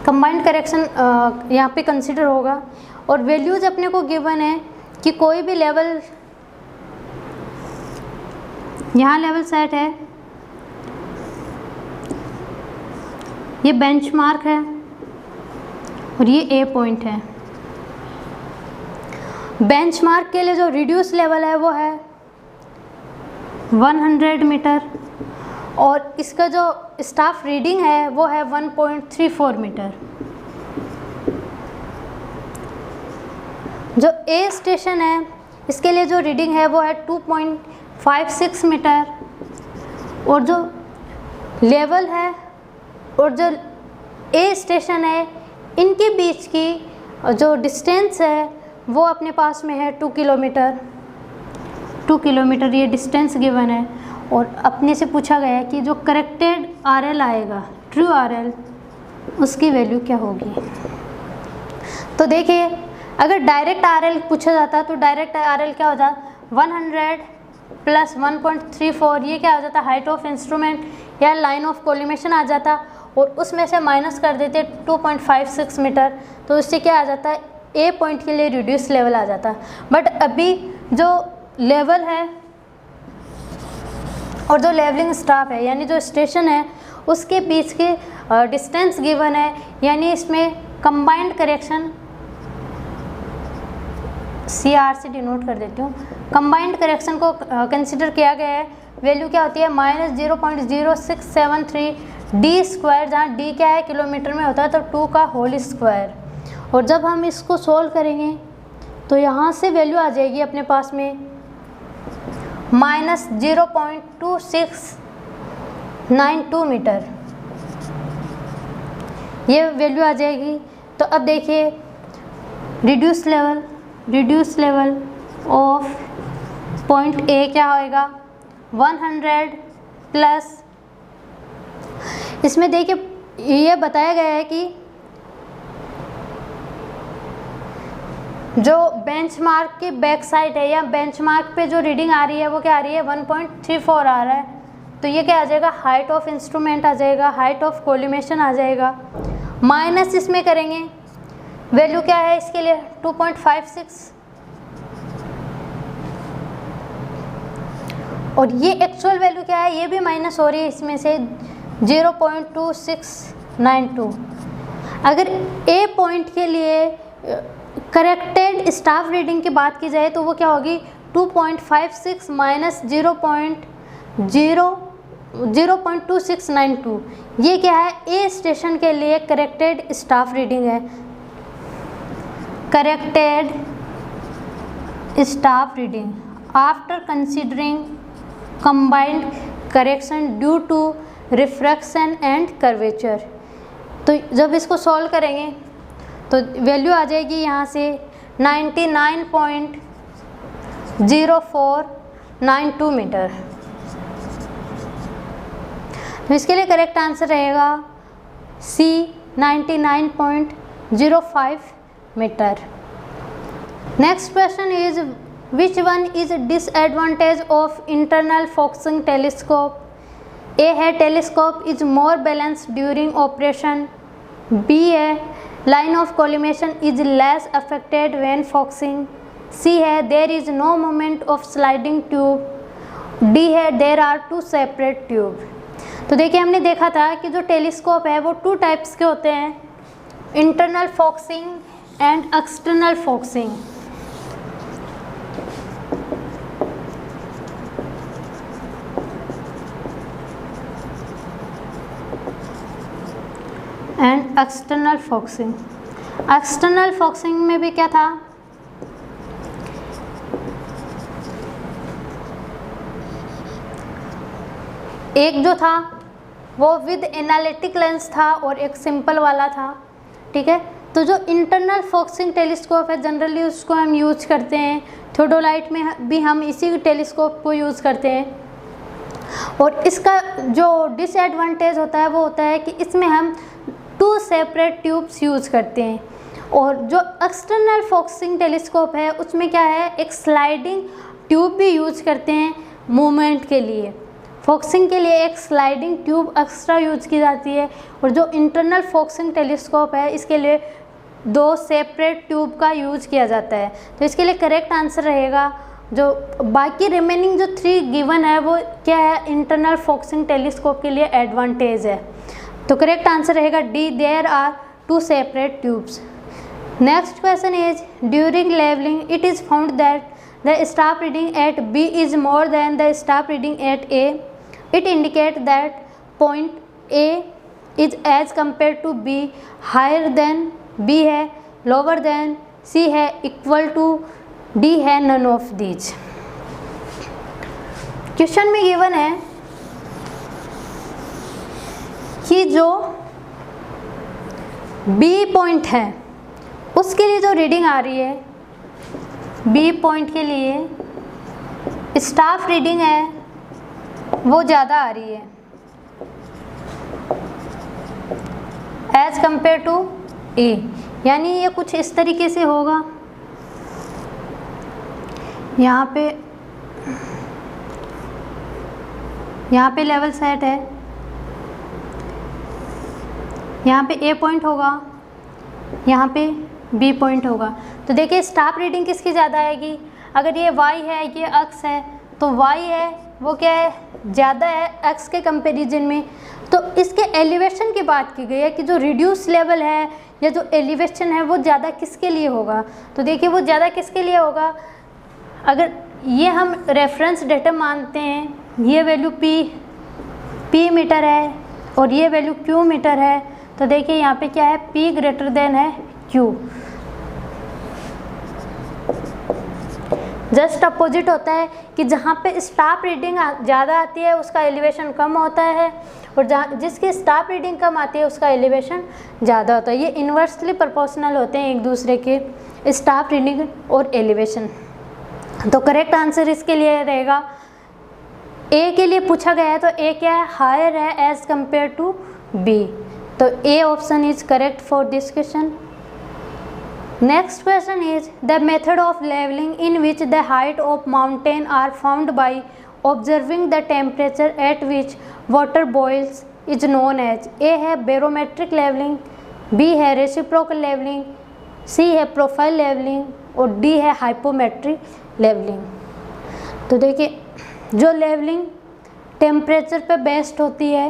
कंबाइंड करेक्शन यहाँ पे कंसिडर होगा। और वैल्यूज अपने को गिवन है कि कोई भी लेवल, यहाँ लेवल सेट है, ये बेंचमार्क है और ये ए पॉइंट है। बेंचमार्क के लिए जो रिड्यूस लेवल है वो है 100 मीटर और इसका जो स्टाफ रीडिंग है वो है 1.34 मीटर। जो ए स्टेशन है इसके लिए जो रीडिंग है वो है 2.56 मीटर और जो लेवल है और जो ए स्टेशन है इनके बीच की जो डिस्टेंस है वो अपने पास में है 2 किलोमीटर। 2 किलोमीटर ये डिस्टेंस गिवन है और अपने से पूछा गया है कि जो करेक्टेड आरएल आएगा, ट्रू आरएल, उसकी वैल्यू क्या होगी। तो देखिए अगर डायरेक्ट आरएल पूछा जाता तो डायरेक्ट आरएल क्या हो जाता, 100 प्लस 1.34, ये क्या हो जाता, हाइट ऑफ इंस्ट्रूमेंट या लाइन ऑफ कोलिमेशन आ जाता और उसमें से माइनस कर देते 2.56 मीटर, तो उससे क्या आ जाता है, ए पॉइंट के लिए रिड्यूस लेवल आ जाता। बट अभी जो लेवल है और जो लेवलिंग स्टाफ है यानी जो स्टेशन है उसके बीच के डिस्टेंस गिवन है, यानी इसमें कंबाइंड करेक्शन, CR से डिनोट कर देती हूँ, कंबाइंड करेक्शन को कंसिडर किया गया है। वैल्यू क्या होती है, -0.0673 डी स्क्वायर, जहाँ डी क्या है किलोमीटर में होता है, तो 2 का होल स्क्वायर। और जब हम इसको सॉल्व करेंगे तो यहाँ से वैल्यू आ जाएगी अपने पास में -0.2692 मीटर, ये वैल्यू आ जाएगी। तो अब देखिए reduce level of point A क्या होएगा, 100 प्लस, इसमें देखिए ये बताया गया है कि जो बेंचमार्क की बैक साइड है या बेंचमार्क पे जो रीडिंग आ रही है वो क्या आ रही है, 1.34 आ रहा है। तो ये क्या आ जाएगा, हाइट ऑफ इंस्ट्रूमेंट आ जाएगा, हाइट ऑफ कोलिमेशन आ जाएगा, माइनस इसमें करेंगे वैल्यू क्या है इसके लिए 2.56 और ये एक्चुअल वैल्यू क्या है, ये भी माइनस हो रही है इसमें से 0.2692। अगर ए पॉइंट के लिए करेक्टेड स्टाफ रीडिंग की बात की जाए तो वो क्या होगी, 2.56 माइनस 0.2692, ये क्या है, ए स्टेशन के लिए करेक्टेड स्टाफ रीडिंग है। Corrected staff reading after considering combined correction due to refraction and curvature. तो जब इसको सॉल्व करेंगे तो वैल्यू आ जाएगी यहाँ से 99.0492 मीटर। तो इसके लिए करेक्ट आंसर रहेगा C 99.05 metre. Next question is which one is disadvantage of internal focusing telescope. A है telescope is more balanced during operation, B है line of collimation is less affected when focusing, C है there is no movement of sliding tube, D है there are 2 separate tube. तो देखिए हमने देखा था कि जो टेलीस्कोप है वो 2 टाइप्स के होते हैं, internal focusing and external focusing. And external focusing. External focusing में भी क्या था, एक जो था वो विद एनालिटिक लेंस था और एक सिंपल वाला था, ठीक है। तो जो इंटरनल फोकसिंग टेलीस्कोप है जनरली उसको हम यूज करते हैं, थियोडोलाइट में भी हम इसी टेलीस्कोप को यूज़ करते हैं। और इसका जो डिसएडवांटेज होता है वो होता है कि इसमें हम 2 सेपरेट ट्यूब्स यूज़ करते हैं। और जो एक्सटर्नल फोकसिंग टेलीस्कोप है उसमें क्या है, एक स्लाइडिंग ट्यूब भी यूज करते हैं मूवमेंट के लिए। फोकसिंग के लिए एक स्लाइडिंग ट्यूब एक्स्ट्रा यूज की जाती है, और जो इंटरनल फोकसिंग टेलीस्कोप है इसके लिए 2 सेपरेट ट्यूब का यूज किया जाता है। तो इसके लिए करेक्ट आंसर रहेगा, जो बाकी रिमेनिंग जो 3 गिवन है वो क्या है, इंटरनल फोकसिंग टेलीस्कोप के लिए एडवांटेज है। तो करेक्ट आंसर रहेगा D, there are 2 separate tubes. Next question is, during leveling it is found that the staff reading at B is more than the staff reading at A. It indicates that point A is as compared to B higher than B है, lower than C है, equal to D है, none of these। Question में given है कि जो B point है उसके लिए जो रीडिंग आ रही है, बी पॉइंट के लिए स्टाफ रीडिंग है वो ज़्यादा आ रही है एज कंपेयर टू ए। यानी ये कुछ इस तरीके से होगा, यहाँ पे लेवल सेट है, यहाँ पे ए पॉइंट होगा, यहाँ पे बी पॉइंट होगा। तो देखिए स्टाफ रीडिंग किसकी ज़्यादा आएगी, अगर ये वाई है ये एक्स है तो वाई है वो क्या है, ज़्यादा है एक्स के कंपैरिजन में। तो इसके एलिवेशन की बात की गई है कि जो रिड्यूस लेवल है या जो एलिवेशन है वो ज़्यादा किसके लिए होगा। तो देखिए वो ज़्यादा किसके लिए होगा, अगर ये हम रेफरेंस डेटा मानते हैं, ये वैल्यू पी मीटर है और ये वैल्यू क्यू मीटर है, तो देखिए यहाँ पे क्या है, P ग्रेटर देन है Q। जस्ट अपोजिट होता है कि जहाँ पे स्टाफ रीडिंग ज़्यादा आती है उसका एलिवेशन कम होता है, और जहाँ जिसकी स्टाफ रीडिंग कम आती है उसका एलिवेशन ज़्यादा होता है। ये इन्वर्सली प्रोपोर्शनल होते हैं एक दूसरे के, स्टाफ रीडिंग और एलिवेशन। तो करेक्ट आंसर इसके लिए रहेगा ए के लिए पूछा गया है, तो ए क्या है, हायर है एज कंपेयर टू बी। तो A option is correct for this question. Next question is the method of levelling in which the height of mountain are found by observing the temperature at which water boils is known as. A है barometric levelling, B है reciprocal levelling, C है profile levelling और D है हाइपोमेट्रिक levelling. तो देखिए जो levelling temperature पे based होती है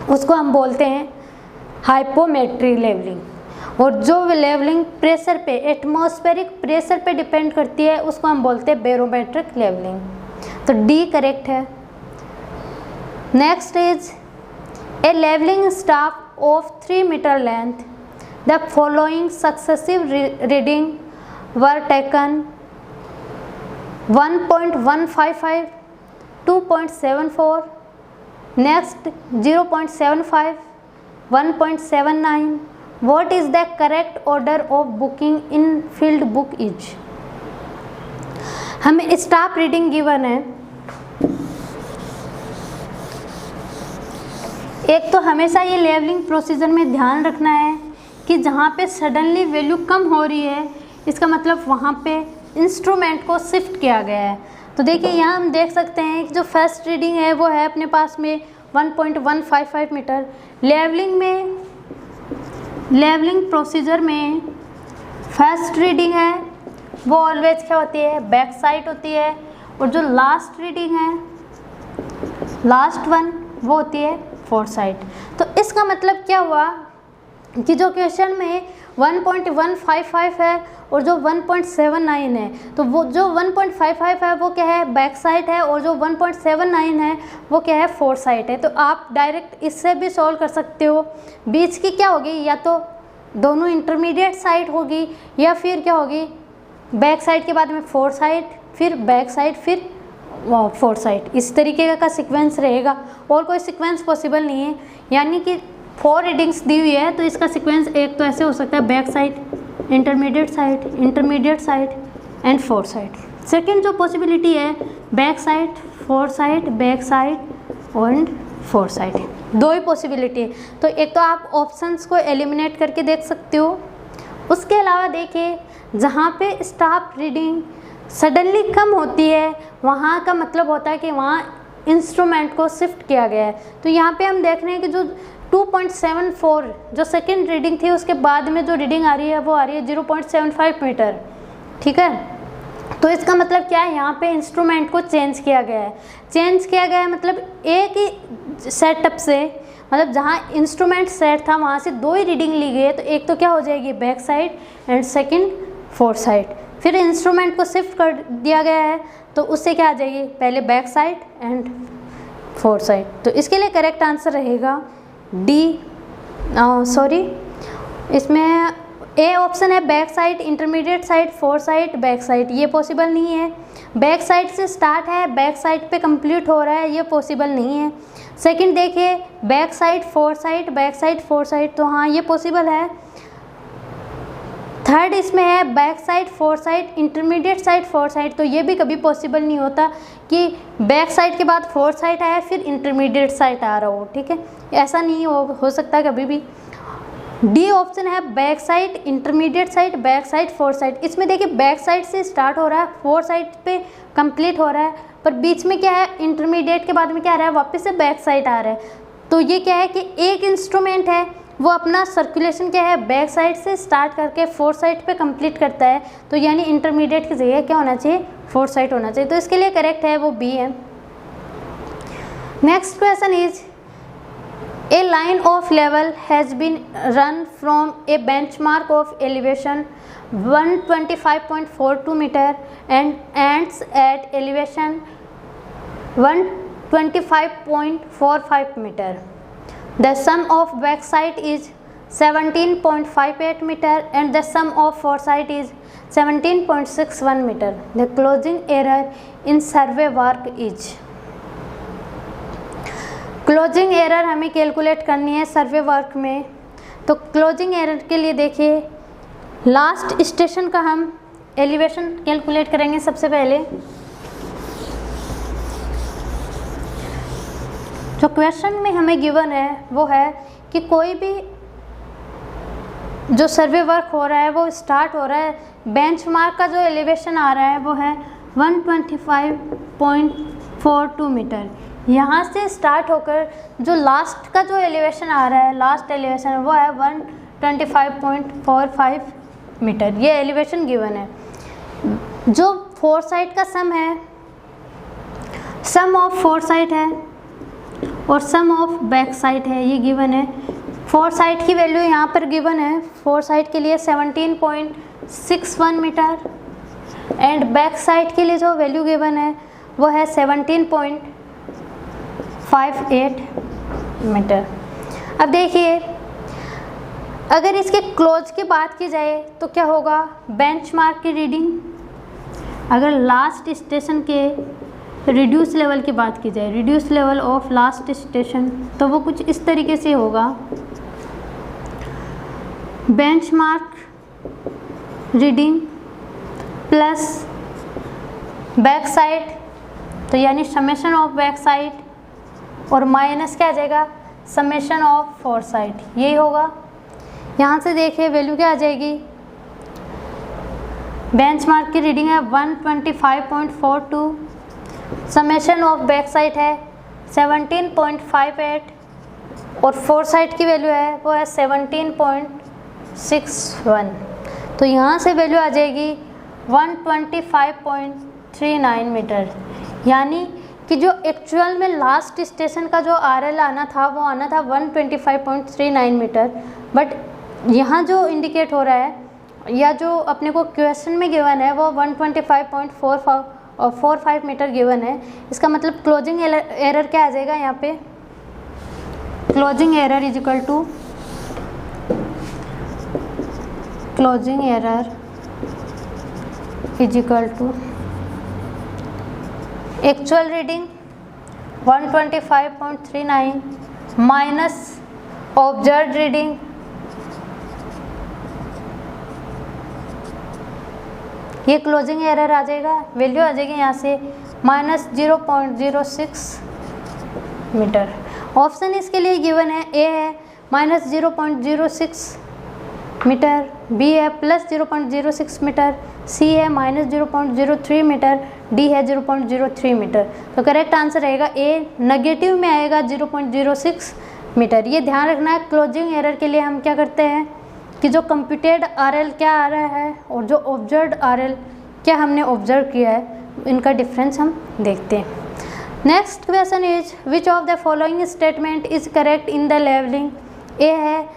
उसको हम बोलते हैं हाइपोमेट्रिक लेवलिंग, और जो लेवलिंग प्रेशर पे, एटमॉस्फेरिक प्रेशर पे डिपेंड करती है उसको हम बोलते हैं बैरोमेट्रिक लेवलिंग। तो डी करेक्ट है। Next is a levelling staff of 3 metre length, the following successive reading were taken 1.155, 2.74, next 0.75, 1.79. What is the correct order of booking in field book is? हमें staff reading given है। एक तो हमेशा ये levelling procedure में ध्यान रखना है कि जहाँ पे सडनली वैल्यू कम हो रही है इसका मतलब वहाँ पे इंस्ट्रूमेंट को शिफ्ट किया गया है। तो देखिए यहाँ हम देख सकते हैं कि जो फर्स्ट रीडिंग है वो है अपने पास में 1.155 मीटर। लेवलिंग प्रोसीजर में फर्स्ट रीडिंग है वो ऑलवेज क्या होती है, बैक साइड होती है, और जो लास्ट रीडिंग है, लास्ट वन, वो होती है फोर साइड। तो इसका मतलब क्या हुआ कि जो क्वेश्चन में 1.155 है और जो 1.79 है, तो वो जो 1.55 है वो क्या है, बैक साइड है, और जो 1.79 है वो क्या है, फोर साइड है। तो आप डायरेक्ट इससे भी सॉल्व कर सकते हो। बीच की क्या होगी, या तो दोनों इंटरमीडिएट साइड होगी, या फिर क्या होगी, बैक साइड के बाद में फोर साइड, फिर बैक साइड, फिर फोर साइड, इस तरीके का सीक्वेंस रहेगा। और कोई सीक्वेंस पॉसिबल नहीं है, यानी कि 4 रीडिंग्स दी हुई है तो इसका सीक्वेंस एक तो ऐसे हो सकता है, back side, intermediate side and fore side. Second जो पॉसिबिलिटी है, back side, back side and fore side, 2 he possibility है। तो एक तो आप ऑप्शंस को एलिमिनेट करके देख सकते हो। उसके अलावा देखिए, जहाँ पे स्टाफ रीडिंग सडनली कम होती है वहाँ का मतलब होता है कि वहाँ इंस्ट्रूमेंट को शिफ्ट किया गया है। तो यहाँ पे हम देख रहे हैं कि जो 2.74 जो सेकेंड रीडिंग थी, उसके बाद में जो रीडिंग आ रही है वो आ रही है 0.75 मीटर, ठीक है। तो इसका मतलब क्या है, यहाँ पे इंस्ट्रूमेंट को चेंज किया गया है। चेंज किया गया है मतलब एक ही सेटअप से, मतलब जहाँ इंस्ट्रूमेंट सेट था वहाँ से 2 ही रीडिंग ली गई है। तो एक तो क्या हो जाएगी, back side, and second four side. फिर इंस्ट्रूमेंट को शिफ्ट कर दिया गया है तो उससे क्या आ जाएगी, पहले back side and fore side. तो इसके लिए करेक्ट आंसर रहेगा डी, इसमें ए ऑप्शन है, back side, intermediate side, four side, back side. ये पॉसिबल नहीं है। बैक साइड से स्टार्ट है, बैक साइड पे कंप्लीट हो रहा है, ये पॉसिबल नहीं है। सेकंड देखिए, back side, four side, back side, four side, तो हाँ ये पॉसिबल है। थर्ड इसमें है, back side, four side, intermediate side, four side, तो ये भी कभी पॉसिबल नहीं होता कि बैक साइड के बाद फोर साइड आया फिर इंटरमीडिएट साइड आ रहा हो, ठीक है, ऐसा नहीं हो सकता कभी भी। डी ऑप्शन है, back side, intermediate side, back side, four side. इसमें देखिए बैक साइड से स्टार्ट हो रहा है, फोर साइड पे कंप्लीट हो रहा है, पर बीच में क्या है, इंटरमीडिएट के बाद में क्या आ रहा है, वापस से बैक साइड आ रहा है। तो ये क्या है कि एक इंस्ट्रूमेंट है वो अपना सर्कुलेशन क्या है, बैक साइड से स्टार्ट करके फोर साइड पे कंप्लीट करता है। तो यानी इंटरमीडिएट की जगह क्या होना चाहिए, फोर साइड होना चाहिए। तो इसके लिए करेक्ट है वो बी है। Next question is, A line of level has been run from a benchmark of elevation 125.42 meter and ends at elevation 125.45 meter. The sum of backside is 17.58 meter and the sum of foresight is 17.61 meter. The closing error in survey work is, closing error हमें calculate करनी है सर्वे work में। तो closing error के लिए देखिए, last station का हम एलिवेशन कैलकुलेट करेंगे सबसे पहले। जो क्वेश्चन में हमें गिवन है वो है कि कोई भी जो सर्वे वर्क हो रहा है वो स्टार्ट हो रहा है, बेंचमार्क का जो एलिवेशन आ रहा है वो है 125.42 मीटर। यहाँ से स्टार्ट होकर जो लास्ट का जो एलिवेशन आ रहा है, लास्ट एलिवेशन वो है 125.45 मीटर। ये एलिवेशन गिवन है। जो फोर साइड का सम है, सम ऑफ फोर साइड है और सम ऑफ बैक साइड है, ये गिवन है। फोर साइड की वैल्यू यहाँ पर गिवन है, फोर साइड के लिए 17.61 मीटर एंड बैक साइड के लिए जो वैल्यू गिवन है वो है 17.58 मीटर। अब देखिए, अगर इसके क्लोज की बात की जाए तो क्या होगा, बेंचमार्क की रीडिंग, अगर लास्ट स्टेशन के रिड्यूस लेवल की बात की जाए, reduce level of last station, तो वो कुछ इस तरीके से होगा, benchmark reading plus back side, तो यानी समेशन ऑफ बैक साइड और माइनस क्या आ जाएगा, समेशन ऑफ फोर साइड, यही होगा। यहाँ से देखिए वैल्यू क्या आ जाएगी, बेंचमार्क की रीडिंग है 125.42, समेशन ऑफ बैक साइड है 17.58 और फोर साइड की वैल्यू है वो है 17.61। तो यहाँ से वैल्यू आ जाएगी 125.39 मीटर। यानी कि जो एक्चुअल में लास्ट स्टेशन का जो RL आना था वो आना था 125.39 मीटर, बट यहाँ जो इंडिकेट हो रहा है या जो अपने को क्वेश्चन में गिवन है वो 125.45 मीटर गिवन है। इसका मतलब क्लोजिंग एरर क्या आ जाएगा यहाँ पे, closing error is equal to actual reading 125.39 minus observe reading ये क्लोजिंग एरर आ जाएगा, वैल्यू आ जाएगी यहाँ से -0.06 मीटर। ऑप्शन इसके लिए गिवन है, ए है -0.06 मीटर, बी है +0.06 मीटर, सी है -0.03 मीटर, डी है 0.03 मीटर। तो करेक्ट आंसर रहेगा ए, नेगेटिव में आएगा 0.06 मीटर। ये ध्यान रखना है, क्लोजिंग एरर के लिए हम क्या करते हैं कि जो कंप्यूटेड आरएल क्या आ रहा है और जो ऑब्जर्व्ड आरएल क्या हमने ऑब्जर्व किया है, इनका डिफरेंस हम देखते हैं। Next question is which of the following statement is correct in the levelling. A है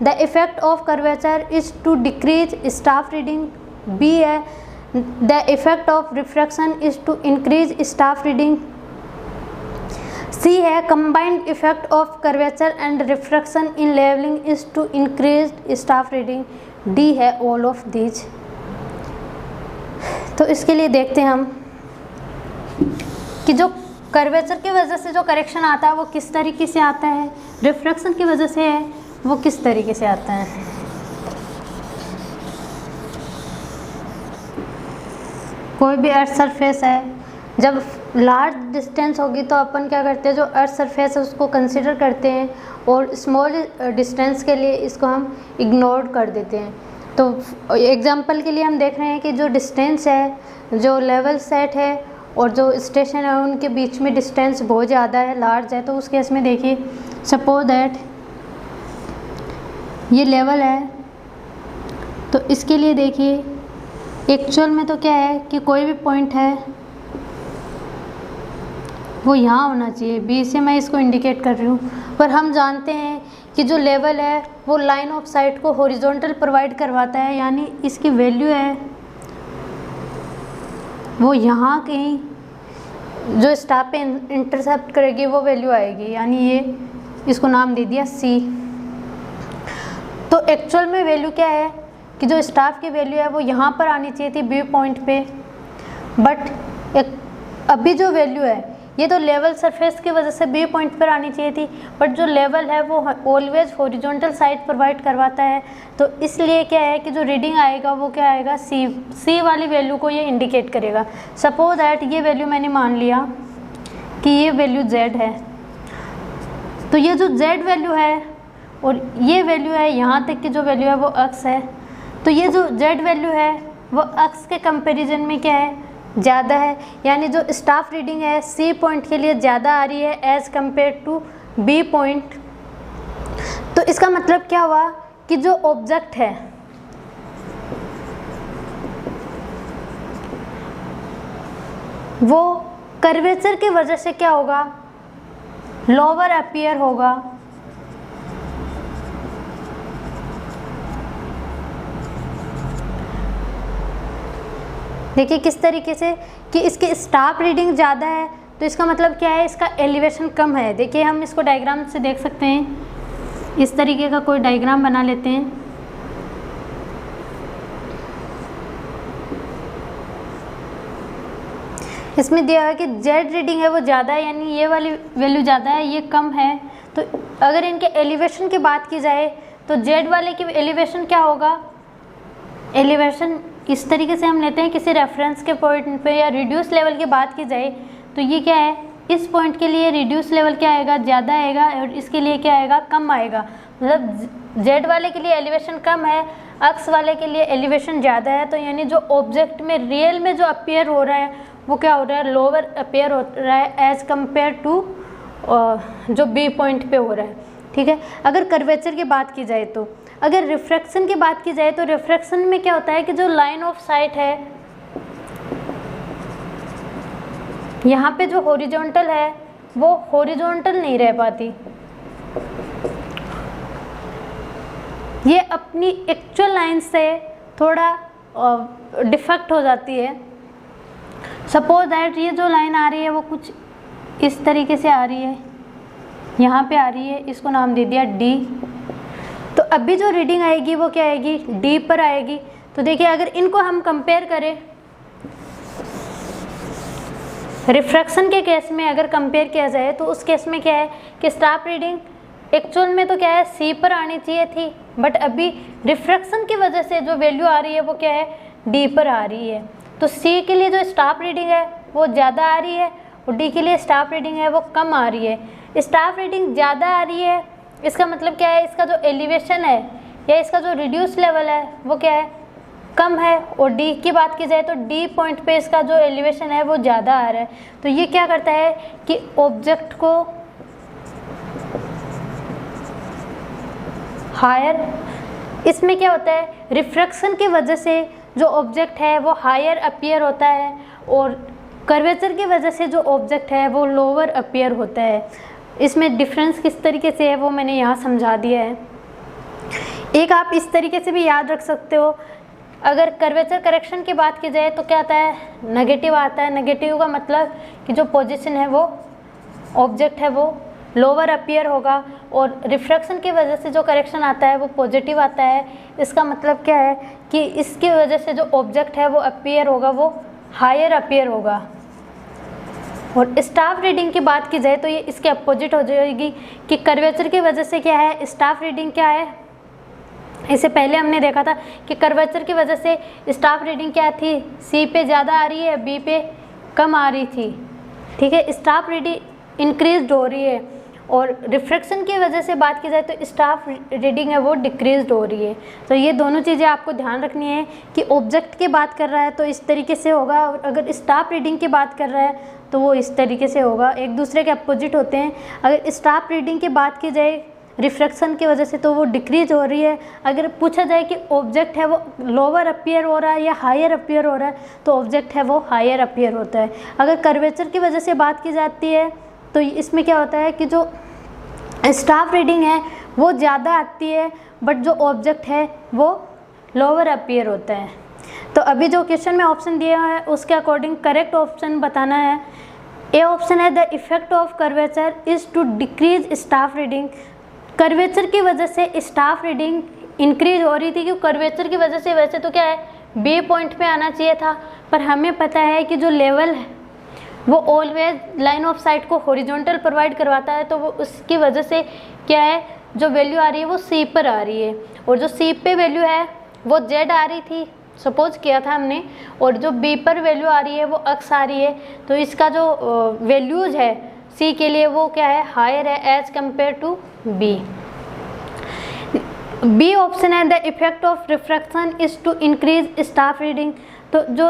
the effect of curvature is to decrease staff reading, B है the effect of refraction is to increase staff reading, C है combined effect of curvature and refraction in levelling is to increase staff reading, D है all of these. तो इसके लिए देखते हैं हम कि जो कर्वेचर की वजह से जो करेक्शन आता है वो किस तरीके से आता है, रिफ्रैक्शन की वजह से है वो किस तरीके से आता है। कोई भी अर्थ सरफेस है, जब लार्ज डिस्टेंस होगी तो अपन क्या करते हैं, जो अर्थ सरफेस है उसको कंसिडर करते हैं और स्मॉल डिस्टेंस के लिए इसको हम इग्नोर कर देते हैं। तो एग्जांपल के लिए हम देख रहे हैं कि जो डिस्टेंस है, जो लेवल सेट है और जो स्टेशन है उनके बीच में डिस्टेंस बहुत ज़्यादा है, लार्ज है। तो उस केस में देखिए, सपोज दैट ये लेवल है, तो इसके लिए देखिए एक्चुअल में तो क्या है कि कोई भी पॉइंट है वो यहाँ होना चाहिए, बी से मैं इसको इंडिकेट कर रही हूँ, पर हम जानते हैं कि जो लेवल है वो लाइन ऑफ साइट को हॉरिजॉन्टल प्रोवाइड करवाता है, यानी इसकी वैल्यू है वो यहाँ कहीं जो स्टाफ पे इंटरसेप्ट करेगी वो वैल्यू आएगी, यानी ये इसको नाम दे दिया सी। तो एक्चुअल में वैल्यू क्या है कि जो स्टाफ की वैल्यू है वो यहाँ पर आनी चाहिए थी बी पॉइंट पे, बट अभी जो वैल्यू है ये तो लेवल सरफेस की वजह से बी पॉइंट पर आनी चाहिए थी, बट जो लेवल है वो ऑलवेज हॉरिजॉन्टल साइड प्रोवाइड करवाता है। तो इसलिए क्या है कि जो रीडिंग आएगा वो क्या आएगा, सी वाली वैल्यू को ये इंडिकेट करेगा। सपोज दैट ये वैल्यू मैंने मान लिया कि ये वैल्यू जेड है, तो ये जो जेड वैल्यू है और ये वैल्यू है यहाँ तक की जो वैल्यू है वो अक्स है, तो ये जो जेड वैल्यू है वो अक्स के कंपैरिजन में क्या है, ज़्यादा है, यानी जो स्टाफ रीडिंग है सी पॉइंट के लिए ज़्यादा आ रही है as compare to B point. तो इसका मतलब क्या हुआ कि जो ऑब्जेक्ट है वो कर्वेचर की वजह से क्या होगा, लोअर अपीयर होगा, देखिए किस तरीके से कि इसके स्टाफ रीडिंग ज़्यादा है, तो इसका मतलब क्या है, इसका एलिवेशन कम है। देखिए हम इसको डायग्राम से देख सकते हैं, इस तरीके का कोई डायग्राम बना लेते हैं। इसमें दिया है कि जेड रीडिंग है वो ज़्यादा है, यानी ये वाली वैल्यू ज़्यादा है, ये कम है। तो अगर इनके एलिवेशन की बात की जाए तो जेड वाले की एलिवेशन क्या होगा, एलिवेशन इस तरीके से हम लेते हैं किसी रेफरेंस के पॉइंट पे या रिड्यूस लेवल की बात की जाए तो ये क्या है, इस पॉइंट के लिए रिड्यूस लेवल क्या आएगा, ज़्यादा आएगा, और इसके लिए क्या आएगा, कम आएगा। मतलब जेड वाले के लिए एलिवेशन कम है, अक्स वाले के लिए एलिवेशन ज़्यादा है। तो यानी जो ऑब्जेक्ट में रियल में जो अपीयर हो रहा है वो क्या हो रहा है, लोअर अपीयर हो रहा है एज़ कम्पेयर टू जो बी पॉइंट पे हो रहा है। ठीक है, अगर कर्वेचर की बात की जाए तो, अगर रिफ्रैक्शन की बात की जाए तो रिफ्रैक्शन में क्या होता है कि जो लाइन ऑफ साइट है यहाँ पे जो हॉरिजॉन्टल है वो हॉरिजॉन्टल नहीं रह पाती, ये अपनी एक्चुअल लाइन से थोड़ा डिफेक्ट हो जाती है। सपोज दैट ये जो लाइन आ रही है वो कुछ इस तरीके से आ रही है, यहाँ पे आ रही है, इसको नाम दे दिया डी। तो अभी जो रीडिंग आएगी वो क्या आएगी, डी पर आएगी। तो देखिए अगर इनको हम कंपेयर करें, रिफ्रैक्शन के केस में अगर कंपेयर किया जाए तो उस केस में क्या है कि स्टाफ रीडिंग एक्चुअल में तो क्या है सी पर आनी चाहिए थी, बट अभी रिफ्रैक्शन की वजह से जो वैल्यू आ रही है वो क्या है, डी पर आ रही है। तो सी के लिए जो स्टाफ रीडिंग है वो ज़्यादा आ रही है और डी के लिए स्टाफ रीडिंग है वो कम आ रही है। स्टाफ रीडिंग ज़्यादा आ रही है, इसका मतलब क्या है, इसका जो एलिवेशन है या इसका जो रिड्यूस लेवल है वो क्या है, कम है। और डी की बात की जाए तो डी पॉइंट पे इसका जो एलिवेशन है वो ज़्यादा आ रहा है। तो ये क्या करता है कि ऑब्जेक्ट को हायर, इसमें क्या होता है, रिफ्रैक्शन की वजह से जो ऑब्जेक्ट है वो हायर अपीयर होता है और कर्वेचर की वजह से जो ऑब्जेक्ट है वो लोअर अपीयर होता है। इसमें डिफरेंस किस तरीके से है वो मैंने यहाँ समझा दिया है। एक आप इस तरीके से भी याद रख सकते हो, अगर कर्वेचर करेक्शन की बात की जाए तो क्या आता है, नेगेटिव आता है। नेगेटिव का मतलब कि जो पोजीशन है वो ऑब्जेक्ट है वो लोअर अपीयर होगा और रिफ्रैक्शन की वजह से जो करेक्शन आता है वो पॉजिटिव आता है। इसका मतलब क्या है कि इसकी वजह से जो ऑब्जेक्ट है वो अपीयर होगा वो हायर अपीयर होगा। और स्टाफ रीडिंग की बात की जाए तो ये इसके अपोजिट हो जाएगी कि कर्वेचर की वजह से क्या है, स्टाफ रीडिंग क्या है, इससे पहले हमने देखा था कि कर्वेचर की वजह से स्टाफ रीडिंग क्या थी, सी पे ज़्यादा आ रही है, बी पे कम आ रही थी। ठीक है, स्टाफ रीडिंग इंक्रीज हो रही है और रिफ्रैक्शन की वजह से बात की जाए तो स्टाफ रीडिंग है वो डिक्रीज हो रही है। तो ये दोनों चीज़ें आपको ध्यान रखनी है कि ऑब्जेक्ट की बात कर रहा है तो इस तरीके से होगा और अगर स्टाफ रीडिंग की बात कर रहा है तो वो इस तरीके से होगा, एक दूसरे के अपोजिट होते हैं। अगर स्टाफ रीडिंग की बात की जाए रिफ्रैक्शन की वजह से तो वो डिक्रीज हो रही है। अगर पूछा जाए कि ऑब्जेक्ट है वो लोअर अपीयर हो रहा है या हायर अपीयर हो रहा है तो ऑब्जेक्ट है वो हायर अपीयर होता है। अगर कर्वेचर की वजह से बात की जाती है तो इसमें क्या होता है कि जो स्टाफ रीडिंग है वो ज़्यादा आती है बट जो ऑब्जेक्ट है वो लोअर अपीयर होता है। तो अभी जो क्वेश्चन में ऑप्शन दिया है उसके अकॉर्डिंग करेक्ट ऑप्शन बताना है। ए ऑप्शन है the effect of curvature is to decrease staff reading. Curvature की वजह से स्टाफ रीडिंग इंक्रीज हो रही थी क्योंकि कर्वेचर की वजह से वैसे तो क्या है बी पॉइंट पे आना चाहिए था, पर हमें पता है कि जो लेवल है वो ऑलवेज लाइन ऑफ साइट को हॉरिजॉन्टल प्रोवाइड करवाता है। तो वो उसकी वजह से क्या है जो वैल्यू आ रही है वो सी पर आ रही है और जो सी पे वैल्यू है वो जेड आ रही थी, सपोज किया था हमने, और जो बी पर वैल्यू आ रही है वो एक्स आ रही है। तो इसका जो वैल्यूज है सी के लिए वो क्या है हायर है as compare to B. B option है the effect of refraction is to increase staff reading. तो जो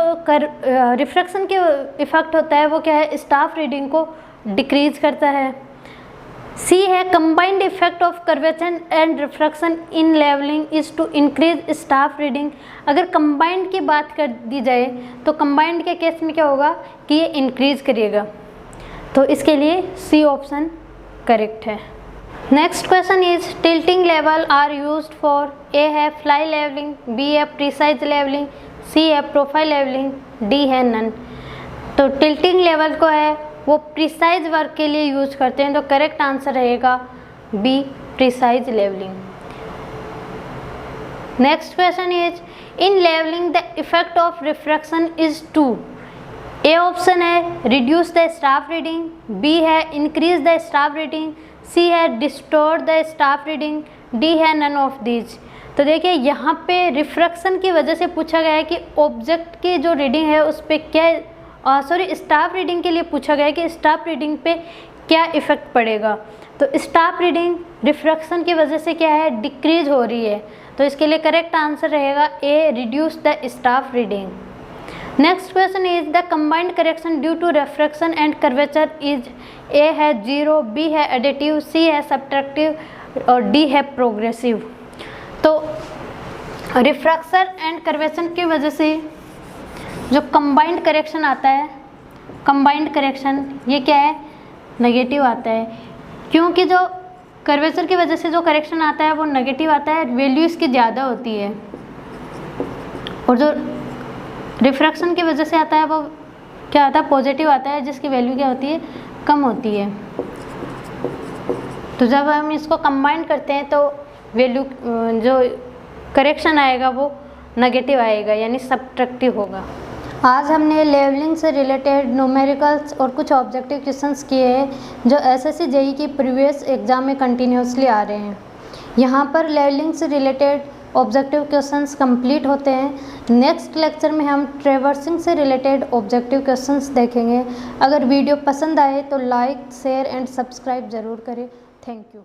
रिफ्रैक्शन के इफेक्ट होता है वो क्या है स्टाफ रीडिंग को डिक्रीज करता है। सी है combined effect of curvature and refraction in levelling is to increase staff reading. अगर कंबाइंड की बात कर दी जाए तो कंबाइंड के केस में क्या होगा कि ये इंक्रीज करेगा। तो इसके लिए सी ऑप्शन करेक्ट है। Next question is tilting level are used for, A है फ्लाई लेवलिंग, बी है प्रिसाइज लेवलिंग, सी है प्रोफाइल लेवलिंग, डी है नन। तो टिल्टिंग लेवल को है वो प्रिसाइज वर्क के लिए यूज करते हैं। तो करेक्ट आंसर रहेगा B precise levelling. Next question is in levelling the effect of refraction is to, A option है reduce the staff reading, B है increase the staff reading, C है distort the staff reading, D है none of these. तो देखिए यहाँ पे refraction की वजह से पूछा गया है कि ऑब्जेक्ट की जो रीडिंग है उस पर क्या स्टाफ रीडिंग के लिए पूछा गया है कि स्टाफ रीडिंग पे क्या इफेक्ट पड़ेगा। तो स्टाफ रीडिंग रिफ्रैक्शन की वजह से क्या है डिक्रीज हो रही है। तो इसके लिए करेक्ट आंसर रहेगा A reduce the staff reading. Next question is the combined correction due to refraction and curvature is, A है 0, बी है एडिटिव, सी है सब्ट्रैक्टिव और डी है प्रोग्रेसिव। तो रिफ्रैक्शन एंड कर्वेचर की वजह से जो कंबाइंड करेक्शन आता है, कंबाइंड करेक्शन ये क्या है नेगेटिव आता है क्योंकि जो कर्वेचर की वजह से जो करेक्शन आता है वो नेगेटिव आता है, वैल्यू इसकी ज़्यादा होती है। और जो रिफ्रैक्शन की वजह से आता है वो क्या आता है, पॉजिटिव आता है, जिसकी वैल्यू क्या होती है, कम होती है। तो जब हम इसको कंबाइन करते हैं तो वैल्यू जो करेक्शन आएगा वो नेगेटिव आएगा, यानी सब्ट्रैक्टिव होगा। आज हमने लेवलिंग से रिलेटेड न्यूमेरिकल्स और कुछ ऑब्जेक्टिव क्वेश्चंस किए हैं जो एसएससी जेईई की प्रीवियस एग्ज़ाम में कंटिन्यूसली आ रहे हैं। यहाँ पर लेवलिंग से रिलेटेड ऑब्जेक्टिव क्वेश्चंस कंप्लीट होते हैं। नेक्स्ट लेक्चर में हम ट्रैवर्सिंग से रिलेटेड ऑब्जेक्टिव क्वेश्चंस देखेंगे। अगर वीडियो पसंद आए तो लाइक, शेयर एंड सब्सक्राइब ज़रूर करें। Thank you.